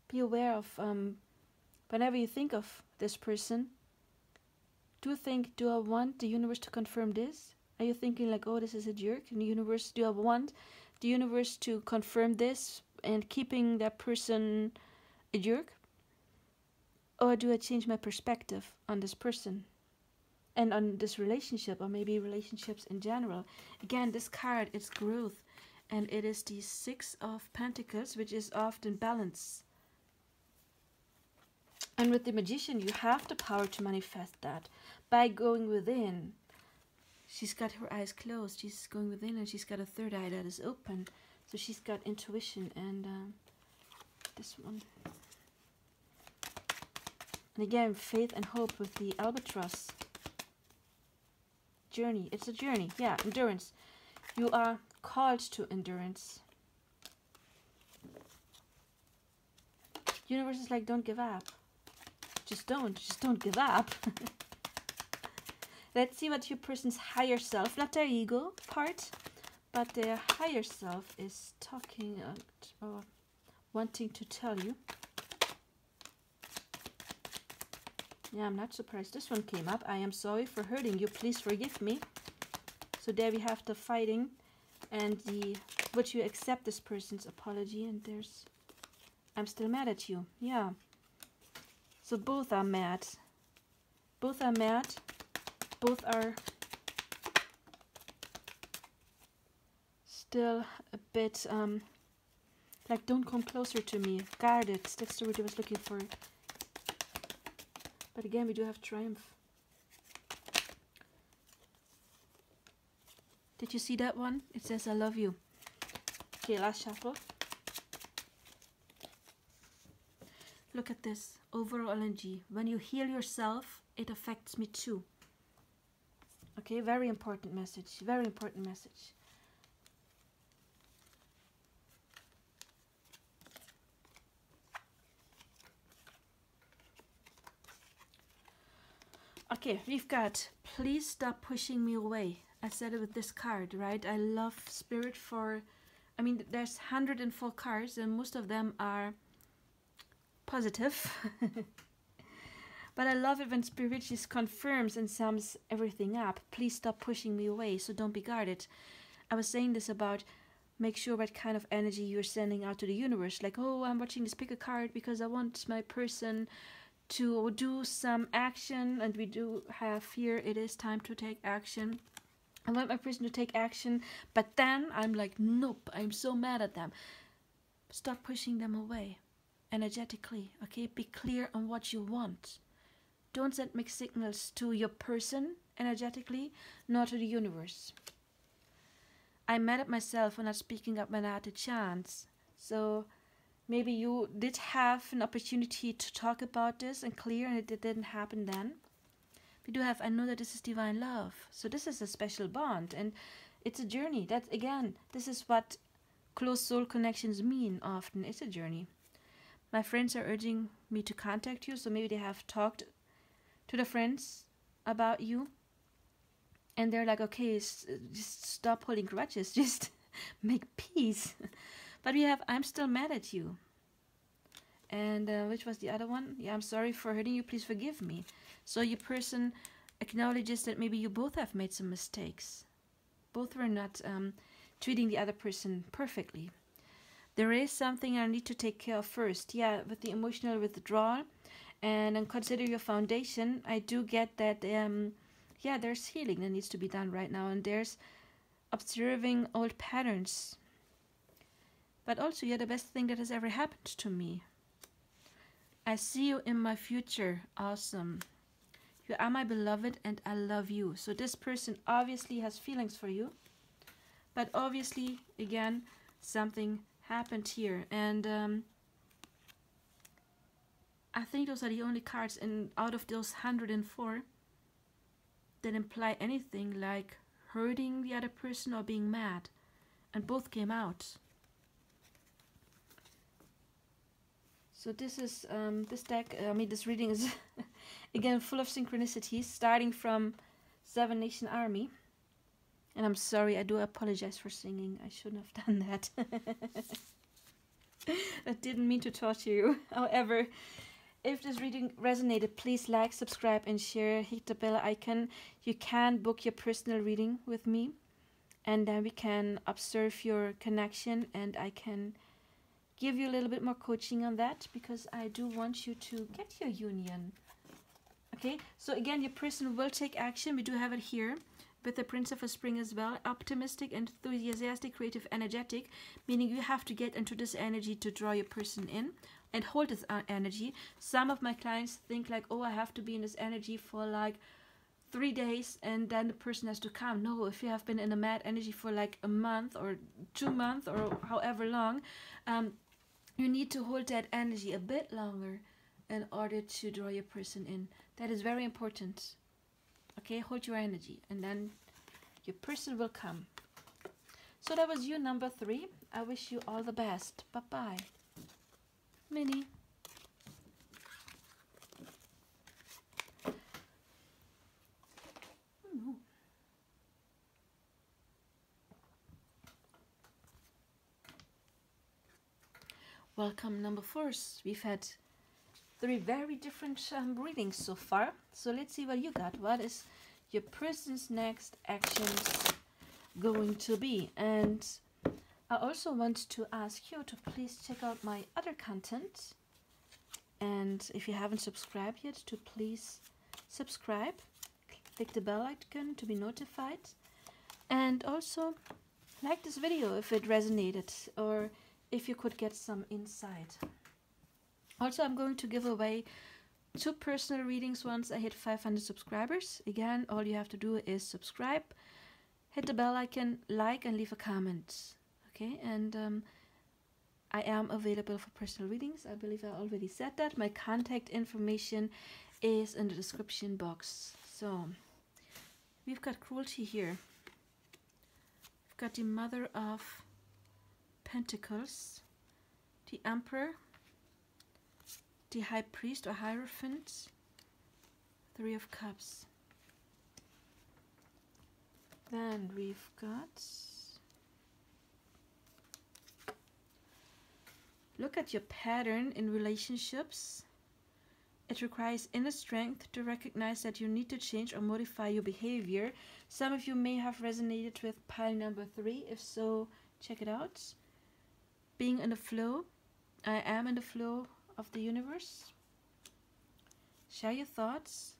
be aware of whenever you think of this person, do I want the universe to confirm this? Are you thinking like, oh, this is a jerk? And the universe, do I want the universe to confirm this and keeping that person a jerk? Or do I change my perspective on this person? and on this relationship, or maybe relationships in general. Again, this card is growth, and it is the Six of Pentacles, which is often balance. And with the Magician, you have the power to manifest that by going within. She's got her eyes closed, she's going within, and she's got a third eye that is open. So she's got intuition, and this one. And again, faith and hope with the albatross. Journey, it's a journey, yeah, endurance. You are called to endurance. Universe is like, don't give up. Just don't give up. Let's see what your person's higher self, not their ego part, but their higher self is talking or wanting to tell you. Yeah, I'm not surprised this one came up. I am sorry for hurting you. Please forgive me. So there we have the fighting and the, would you accept this person's apology? And there's, I'm still mad at you. Yeah. So both are mad. Both are mad. Both are still a bit like, don't come closer to me. Guarded. That's the word I was looking for. But again, we do have triumph. Did you see that one? It says, I love you. Okay, last shuffle. Look at this. Overall energy. When you heal yourself, it affects me too. Okay, very important message. Very important message. Okay, we've got, please stop pushing me away. I said it with this card, right? I love Spirit for, I mean, there's 104 cards and most of them are positive. But I love it when Spirit just confirms and sums everything up. Please stop pushing me away, so don't be guarded. I was saying this about, make sure what kind of energy you're sending out to the universe. Like, oh, I'm watching this, pick a card because I want my person to do some action, and we do have here, it is time to take action. I want my person to take action, but then I'm like, nope, I'm so mad at them. Stop pushing them away energetically, okay? Be clear on what you want. Don't send mixed signals to your person energetically, nor to the universe. I'm mad at myself for not speaking up when I had a chance. So maybe you did have an opportunity to talk about this and clear, and it didn't happen then. We do have, I know that this is divine love. So this is a special bond, and it's a journey. That, again, this is what close soul connections mean often. It's a journey. My friends are urging me to contact you, so maybe they have talked to the friends about you. And they're like, okay, just stop holding grudges. Just make peace. But we have, I'm still mad at you. And which was the other one? Yeah, I'm sorry for hurting you. Please forgive me. So your person acknowledges that maybe you both have made some mistakes. Both were not treating the other person perfectly. There is something I need to take care of first. Yeah, with the emotional withdrawal. And then consider your foundation. I do get that, yeah, there's healing that needs to be done right now. And there's observing old patterns. But also, you're the best thing that has ever happened to me. I see you in my future. Awesome. You are my beloved and I love you. So this person obviously has feelings for you. But obviously, again, something happened here. And I think those are the only cards out of those 104 that imply anything like hurting the other person or being mad. And both came out. So this is, this deck, this reading is, again, full of synchronicities, starting from Seven Nation Army. And I'm sorry, I do apologize for singing. I shouldn't have done that. I didn't mean to torture you. However, if this reading resonated, please like, subscribe, and share. Hit the bell icon. You can book your personal reading with me. And then we can observe your connection, and I can give you a little bit more coaching on that, because I do want you to get your union. Okay, so again, your person will take action. We do have it here with the Prince of Spring as well. Optimistic, enthusiastic, creative, energetic, meaning you have to get into this energy to draw your person in and hold this energy. Some of my clients think like, oh, I have to be in this energy for like 3 days and then the person has to come. No, if you have been in a mad energy for like a month or 2 months or however long, you need to hold that energy a bit longer in order to draw your person in. That is very important. Okay, hold your energy and then your person will come. So that was you, number 3. I wish you all the best. Bye-bye. Minnie. Welcome, number 4. We've had 3 very different readings so far. So let's see what you got. What is your person's next actions going to be? And I also want to ask you to please check out my other content. And if you haven't subscribed yet, to please subscribe. Click the bell icon to be notified. And also like this video if it resonated or if you could get some insight. Also, I'm going to give away 2 personal readings once I hit 500 subscribers. Again, all you have to do is subscribe, hit the bell icon, like, and leave a comment. Okay, and I am available for personal readings. I believe I already said that. My contact information is in the description box. So, we've got cruelty here. We've got the Mother of Pentacles, the Emperor, the High Priest or Hierophant, 3 of Cups. Then we've got, look at your pattern in relationships. It requires inner strength to recognize that you need to change or modify your behavior. Some of you may have resonated with pile number 3. If so, check it out. Being in the flow. I am in the flow of the universe. Share your thoughts.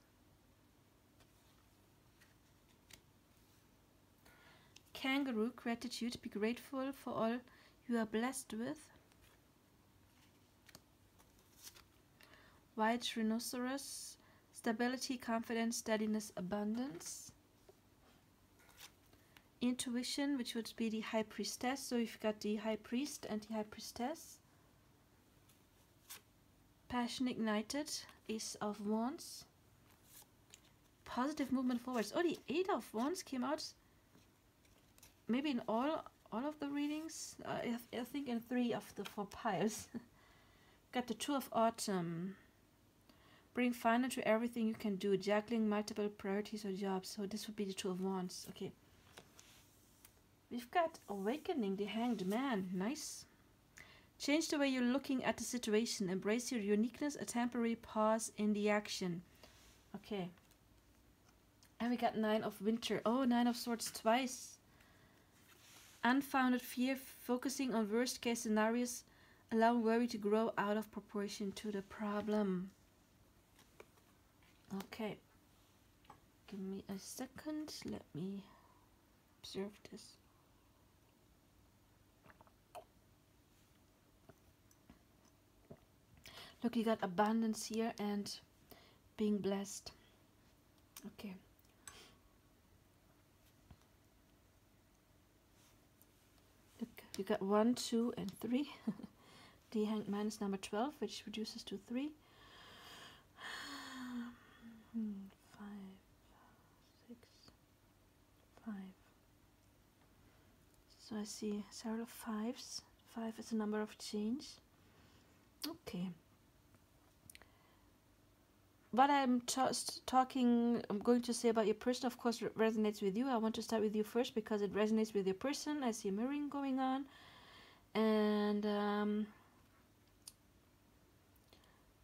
Kangaroo, gratitude. Be grateful for all you are blessed with. White rhinoceros, stability, confidence, steadiness, abundance. Intuition, which would be the High Priestess. So you've got the High Priest and the High Priestess. Passion ignited, Ace of Wands. Positive movement forwards. Oh, the 8 of Wands came out maybe in all of the readings. I think in 3 of the 4 piles. Got the 2 of Autumn. Bring fun into everything you can do. Juggling multiple priorities or jobs. So this would be the 2 of Wands. Okay. We've got Awakening, the Hanged Man. Nice. Change the way you're looking at the situation. Embrace your uniqueness. A temporary pause in the action. Okay. And we got 9 of Winter. Oh, 9 of Swords twice. Unfounded fear. Focusing on worst case scenarios. Allow worry to grow out of proportion to the problem. Okay. Give me a second. Let me observe this. Look, you got abundance here and being blessed. Okay. Look, you got 1, 2, and 3. The Hanged Man is number 12, which reduces to 3. 5, 6, 5. So I see several 5s. 5 is a number of change. Okay. What I'm going to say about your person, of course, resonates with you. I want to start with you first because it resonates with your person. I see mirroring going on. And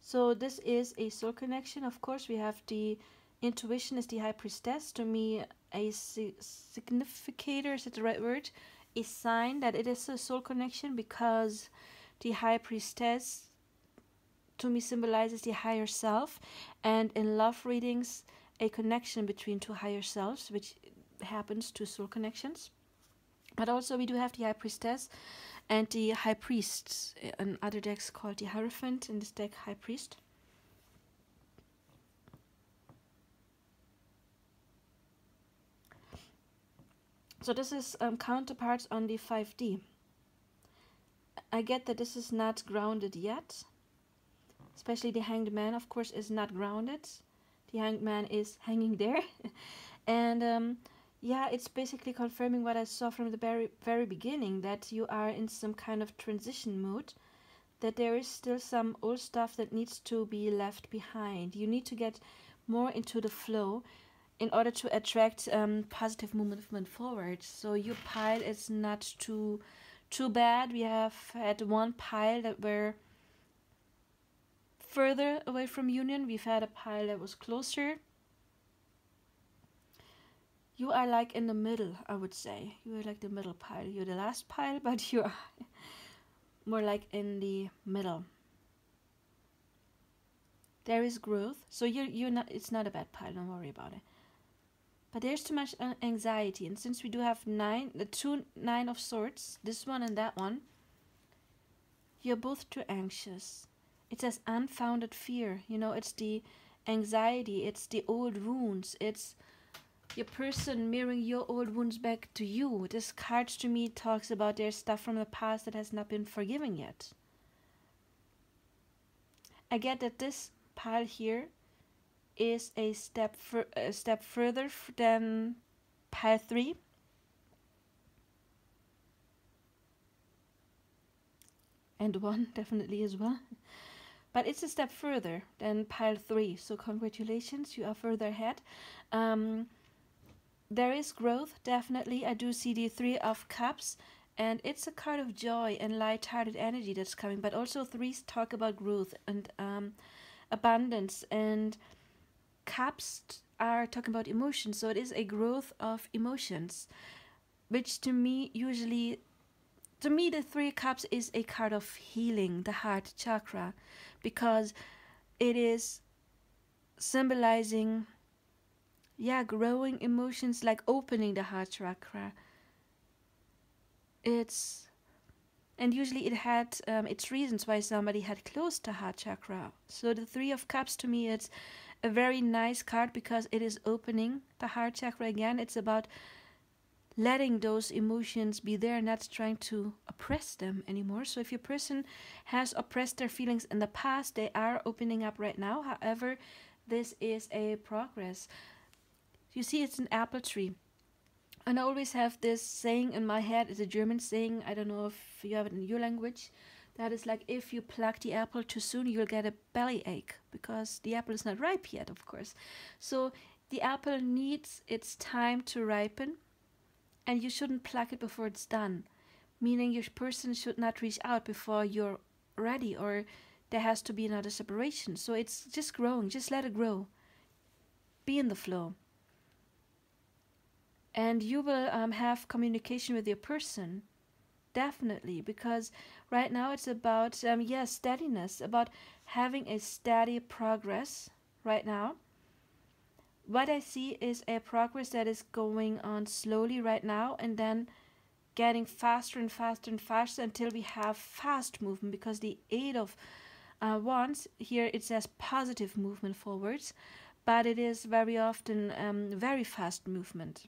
so this is a soul connection. Of course, we have the intuition is the High Priestess. To me, a significator, is that the right word? A sign that it is a soul connection because the High Priestess to me symbolizes the higher self, and in love readings, a connection between two higher selves, which happens to soul connections. But also we do have the High Priestess and the High Priest. In other decks called the Hierophant, in this deck High Priest. So this is counterparts on the 5D. I get that this is not grounded yet. Especially the Hanged Man, of course, is not grounded. The Hanged Man is hanging there. And yeah, it's basically confirming what I saw from the very beginning, that you are in some kind of transition mode, that there is still some old stuff that needs to be left behind. You need to get more into the flow in order to attract positive movement forward. So your pile is not too bad. We have had one pile that were further away from union. We've had a pile that was closer. You are like in the middle, I would say. You are like the middle pile. You're the last pile, but you are more like in the middle. There is growth. So you're not, it's not a bad pile, don't worry about it. But there's too much anxiety, and since we do have two 9 of Swords, this one and that one, you're both too anxious. It says unfounded fear. You know, it's the anxiety, it's the old wounds, it's your person mirroring your old wounds back to you. This card to me talks about there's stuff from the past that has not been forgiven yet. I get that this pile here is a step further than pile 3. And 1 definitely as well. But it's a step further than pile 3. So congratulations, you are further ahead. There is growth, definitely. I do see the 3 of Cups. And it's a card of joy and light-hearted energy that's coming. But also 3s talk about growth and abundance. And Cups are talking about emotions, so it is a growth of emotions, which to me usually, the 3 Cups is a card of healing the heart chakra, because it is symbolizing, yeah, growing emotions, like opening the heart chakra. And usually it had its reasons why somebody had closed the heart chakra. So the 3 of Cups to me, it's a very nice card because it is opening the heart chakra again. It's about letting those emotions be there, not trying to oppress them anymore. So if your person has oppressed their feelings in the past, they are opening up right now. However, this is a progress. You see, it's an apple tree. And I always have this saying in my head. It's a German saying. I don't know if you have it in your language. That is like, if you pluck the apple too soon, you'll get a bellyache, because the apple is not ripe yet, of course. So the apple needs its time to ripen, and you shouldn't pluck it before it's done. Meaning your person should not reach out before you're ready, or there has to be another separation. So it's just growing. Just let it grow. Be in the flow. And you will have communication with your person. Definitely, because right now it's about, steadiness, about having a steady progress right now. What I see is a progress that is going on slowly right now, and then getting faster and faster and faster until we have fast movement, because the 8 of Wands, here it says positive movement forwards, but it is very often very fast movement.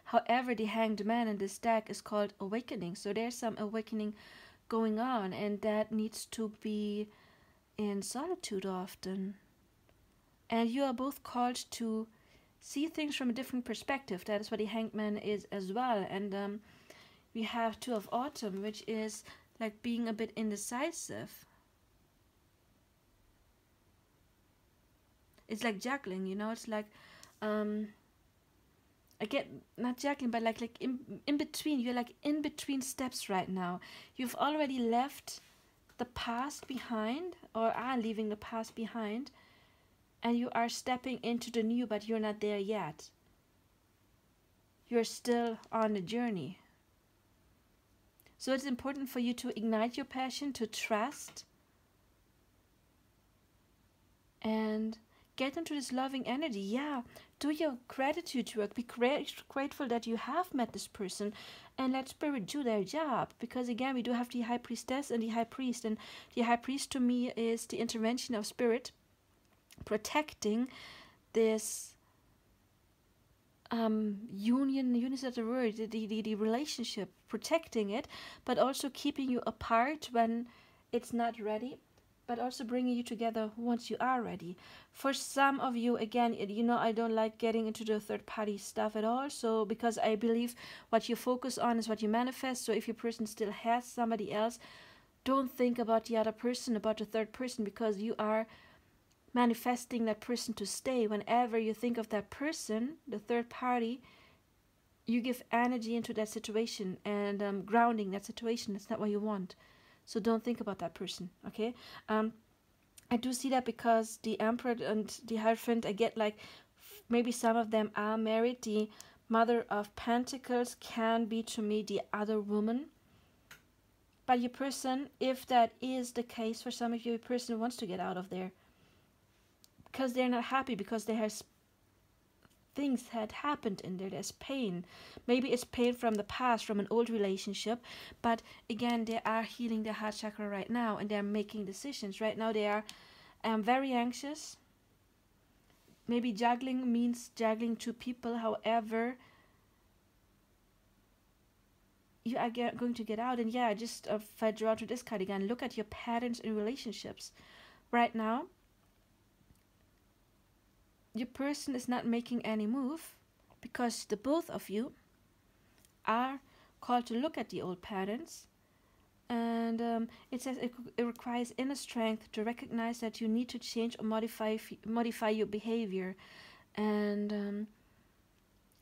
However, the Hanged Man in this deck is called awakening. So there's some awakening going on, and that needs to be in solitude often. And you are both called to see things from a different perspective. That is what the Hanged Man is as well. And we have 2 of Autumn, which is like being a bit indecisive. It's like juggling, you know. It's like I get, not juggling, but like in between. You're like in between steps right now. You've already left the past behind, or are leaving the past behind, and you are stepping into the new, but you're not there yet. You're still on the journey. So it's important for you to ignite your passion, to trust, and get into this loving energy. Yeah, do your gratitude work. Be grateful that you have met this person, and let spirit do their job. Because again, we do have the high priestess and the high priest, and the high priest to me is the intervention of spirit, protecting this union is that the word, the relationship, protecting it, but also keeping you apart when it's not ready, but also bringing you together once you are ready. For some of you, again, I don't like getting into the third party stuff at all, so because I believe what you focus on is what you manifest. So if your person still has somebody else, don't think about the other person, about the third person, because you are manifesting that person to stay. Whenever you think of that person, the third party, you give energy into that situation and grounding that situation. That's not what you want. So don't think about that person, okay? I do see that because the Emperor and the Hierophant, I get like maybe some of them are married. The Mother of Pentacles can be to me the other woman. But your person, if that is the case for some of you, your person wants to get out of there. Because they're not happy, because there has things had happened in there. There's pain. Maybe it's pain from the past, from an old relationship. But again, they are healing their heart chakra right now, and they're making decisions. Right now they are very anxious. Maybe juggling means juggling two people. However, you are going to get out. And yeah, just if I draw to this card again, look at your patterns in relationships. Right now, your person is not making any move because the both of you are called to look at the old patterns. And it says it requires inner strength to recognize that you need to change or modify your behavior. And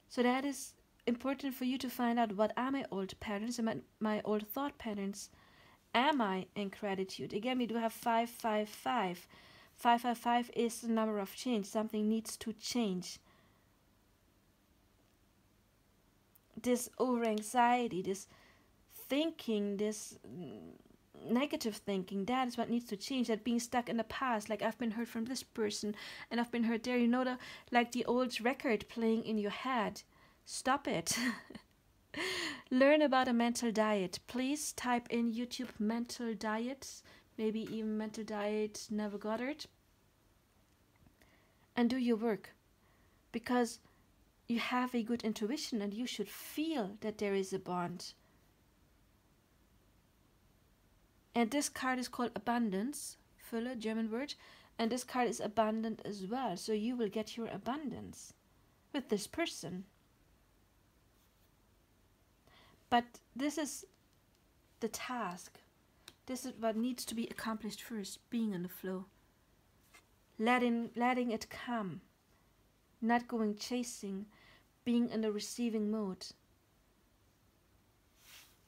so that is important for you to find out, what are my old patterns and my old thought patterns. Am I in gratitude? Again, we do have 555. 555 is the number of change. Something needs to change. This over anxiety, this thinking, this negative thinking, that is what needs to change. That being stuck in the past, like I've been hurt from this person and I've been hurt there. Like the old record playing in your head. Stop it. Learn about a mental diet. Please type in YouTube mental diet. Maybe even mental diet Neville Goddard, and do your work, because you have a good intuition and you should feel that there is a bond. And this card is called abundance, Fülle, German word, and this card is abundant as well, so you will get your abundance with this person. But this is the task. This is what needs to be accomplished first, being in the flow. Letting it come. Not going chasing, being in the receiving mode.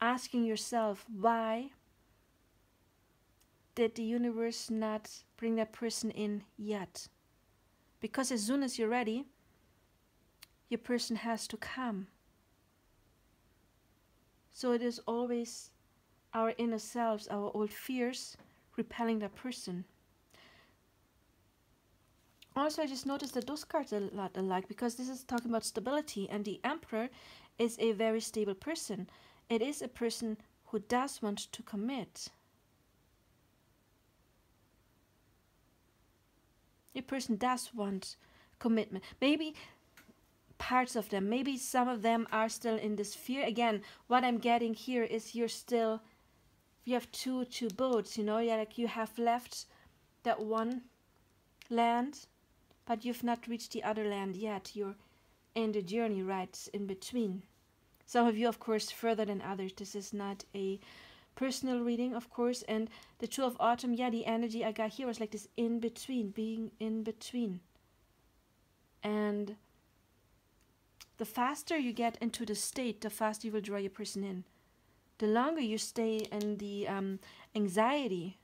Asking yourself, why did the universe not bring that person in yet? Because as soon as you're ready, your person has to come. So it is always our inner selves, our old fears, repelling that person. Also, I just noticed that those cards are a lot alike, because this is talking about stability, and the Emperor is a very stable person. It is a person who does want to commit. Your person does want commitment. Maybe parts of them, maybe some of them are still in this fear. Again, what I'm getting here is you have two boats, yeah, like you have left that one land, but you've not reached the other land yet. You're in the journey right in between. Some of you, of course, further than others. This is not a personal reading, of course. And the Two of Autumn, yeah, the energy I got here was like this in between, being in between. And the faster you get into the state, the faster you will draw your person in. The longer you stay in the anxiety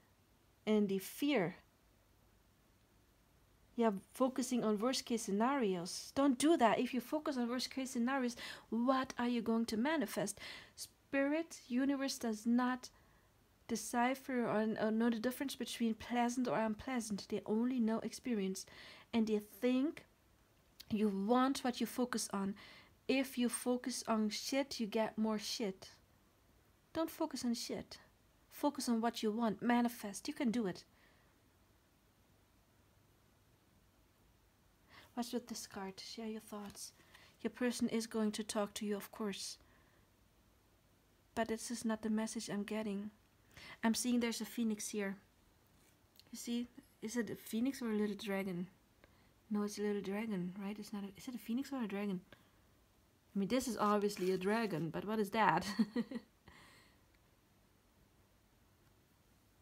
and the fear, yeah, focusing on worst case scenarios. Don't do that. If you focus on worst case scenarios, what are you going to manifest? Spirit, universe does not decipher or know the difference between pleasant or unpleasant. They only know experience, and they think you want what you focus on. If you focus on shit, you get more shit. Don't focus on shit. Focus on what you want. Manifest. You can do it. What's with this card? Share your thoughts. Your person is going to talk to you, of course. But this is not the message I'm getting. I'm seeing there's a phoenix here. You see? Is it a phoenix or a little dragon? No, it's a little dragon, right? It's not. Is it a phoenix or a dragon? I mean, this is obviously a dragon, but what is that?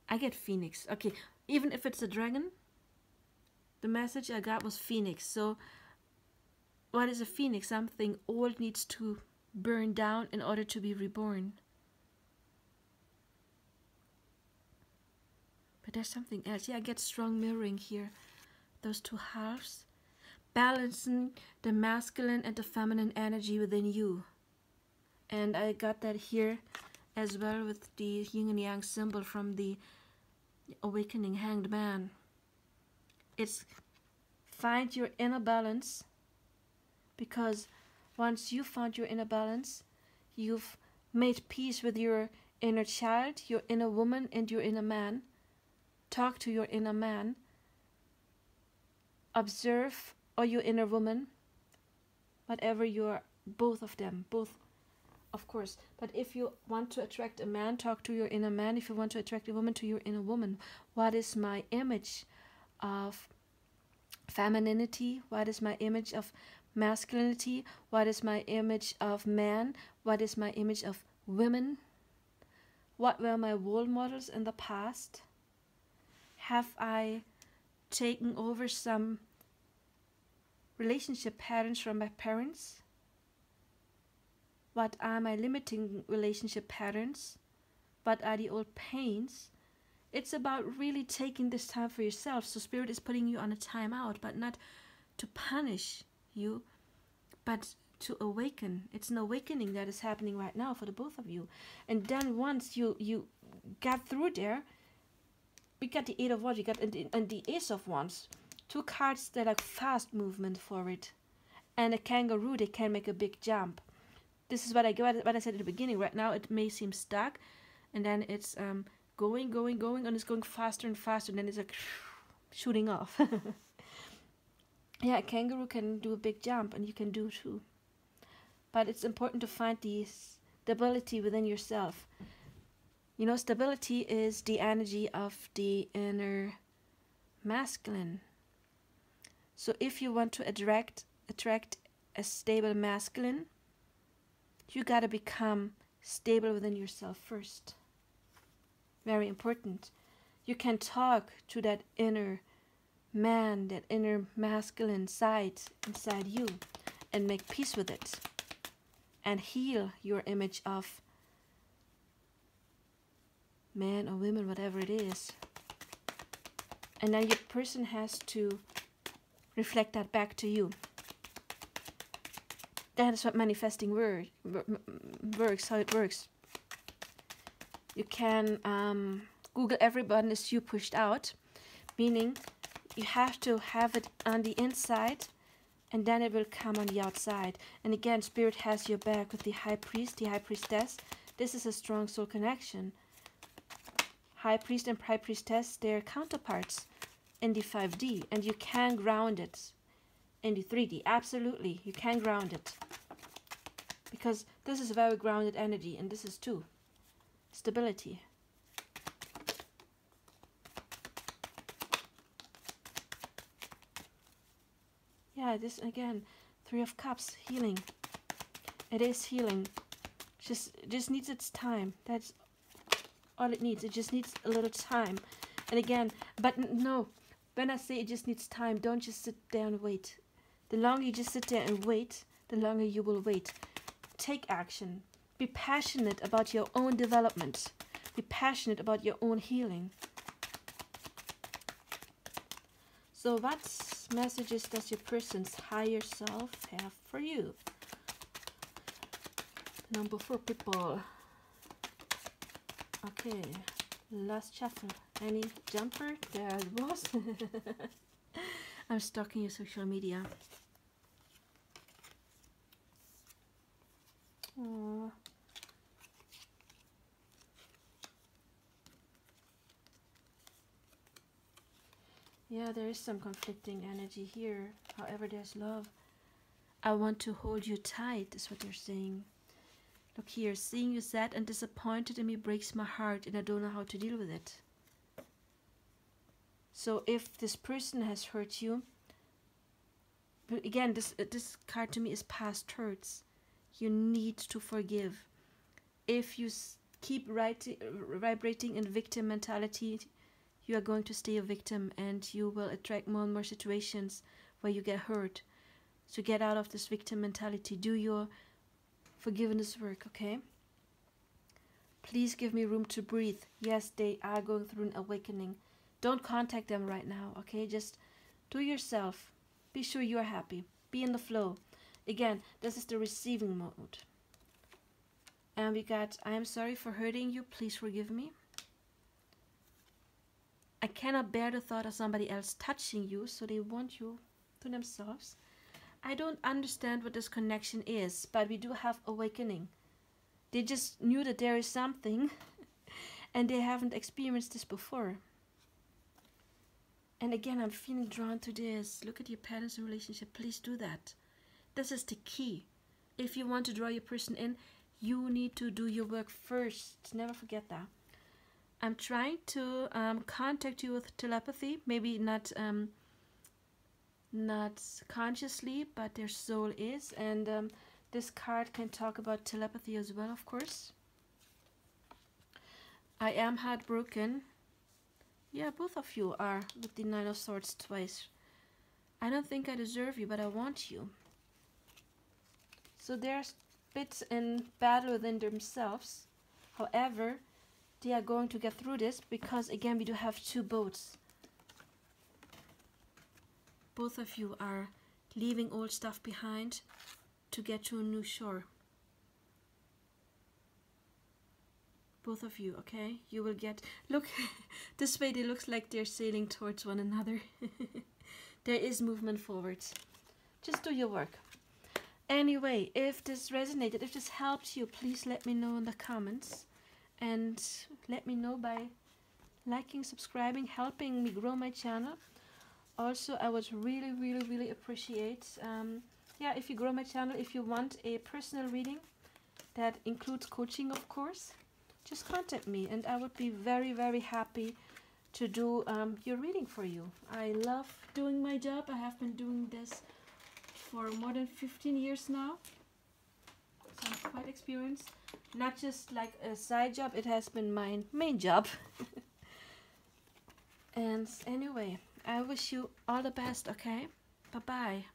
I get phoenix. Okay, even if it's a dragon, the message I got was phoenix. So, what is a phoenix? Something old needs to burn down in order to be reborn. But there's something else. Yeah, I get strong mirroring here. Those two halves. Balancing the masculine and the feminine energy within you. And I got that here as well with the yin and yang symbol from the awakening hanged man. It's find your inner balance, because once you found your inner balance, you've made peace with your inner child, your inner woman, and your inner man. Talk to your inner man. Observe or your inner woman, whatever you're, both of them, both, of course. But if you want to attract a man, talk to your inner man. If you want to attract a woman, to your inner woman. What is my image of femininity? What is my image of masculinity? What is my image of man? What is my image of women? What were my role models in the past? Have I taken over some relationship patterns from my parents? What are my limiting relationship patterns? What are the old pains? It's about really taking this time for yourself. So Spirit is putting you on a timeout, but not to punish you, but to awaken. It's an awakening that is happening right now for the both of you. And then once you got through there, we got the Eight of Wands, you got and the Ace of Wands. Two cards that are fast movement forward. And a kangaroo, they can make a big jump. This is what I said at the beginning. Right now it may seem stuck, and then it's going, and it's going faster and faster, and then it's like shooting off. Yeah, a kangaroo can do a big jump, and you can do too. But it's important to find the stability within yourself. You know, stability is the energy of the inner masculine. So if you want to attract a stable masculine, you gotta become stable within yourself first. Very important. You can talk to that inner man, that inner masculine side inside you, and make peace with it, and heal your image of man or women, whatever it is. And then your person has to reflect that back to you. That is what manifesting works, how it works. You can Google every button is you pushed out, meaning you have to have it on the inside, and then it will come on the outside. And again, Spirit has your back with the High Priest, the High Priestess. This is a strong soul connection. High Priest and High Priestess, they're counterparts in the 5D, and you can ground it in the 3D. Absolutely, you can ground it, because this is a very grounded energy, and this is too stability. Yeah, this again, Three of Cups, healing. It is healing. Just needs its time. That's all it needs. It just needs a little time. And again, but no, when I say it just needs time, don't just sit there and wait. The longer you just sit there and wait, the longer you will wait. Take action. Be passionate about your own development. Be passionate about your own healing. So what messages does your person's higher self have for you? Number 4 people. Okay. Last shuffle. Any jumper? There it was. I'm stalking your social media. Aww. Yeah, there is some conflicting energy here. However, there's love. I want to hold you tight, is what they're saying. Look here, seeing you sad and disappointed in me breaks my heart and I don't know how to deal with it. So if this person has hurt you, but again, this card to me is past hurts. You need to forgive. If you keep vibrating in victim mentality, you are going to stay a victim and you will attract more and more situations where you get hurt. So get out of this victim mentality. Do your forgiveness work, okay? Please give me room to breathe. Yes, they are going through an awakening. Don't contact them right now, okay? Just do yourself. Be sure you are happy. Be in the flow. Again, this is the receiving mode. And we got, I am sorry for hurting you. Please forgive me. I cannot bear the thought of somebody else touching you, so they want you to themselves. I don't understand what this connection is, but we do have awakening. They just knew that there is something and they haven't experienced this before. And again, I'm feeling drawn to this. Look at your patterns in relationship. Please do that. This is the key. If you want to draw your person in, you need to do your work first. Never forget that. I'm trying to contact you with telepathy. Maybe not consciously, but their soul is. And this card can talk about telepathy as well, of course. I am heartbroken. Yeah, both of you are with the Nine of Swords twice. I don't think I deserve you, but I want you. So there's bits in battle within themselves. However, they are going to get through this because, again, we do have two boats. Both of you are leaving old stuff behind to get to a new shore. Both of you, okay? You will get... Look, this way they looks like they're sailing towards one another. There is movement forward. Just do your work. Anyway, if this resonated, if this helped you, please let me know in the comments. And let me know by liking, subscribing, helping me grow my channel. Also, I would really appreciate, yeah, if you grow my channel, if you want a personal reading that includes coaching, of course, just contact me and I would be very happy to do your reading for you. I love doing my job. I have been doing this for more than 15 years now. So I'm quite experienced. Not just like a side job, it has been my main job. And anyway, I wish you all the best, okay? Bye-bye.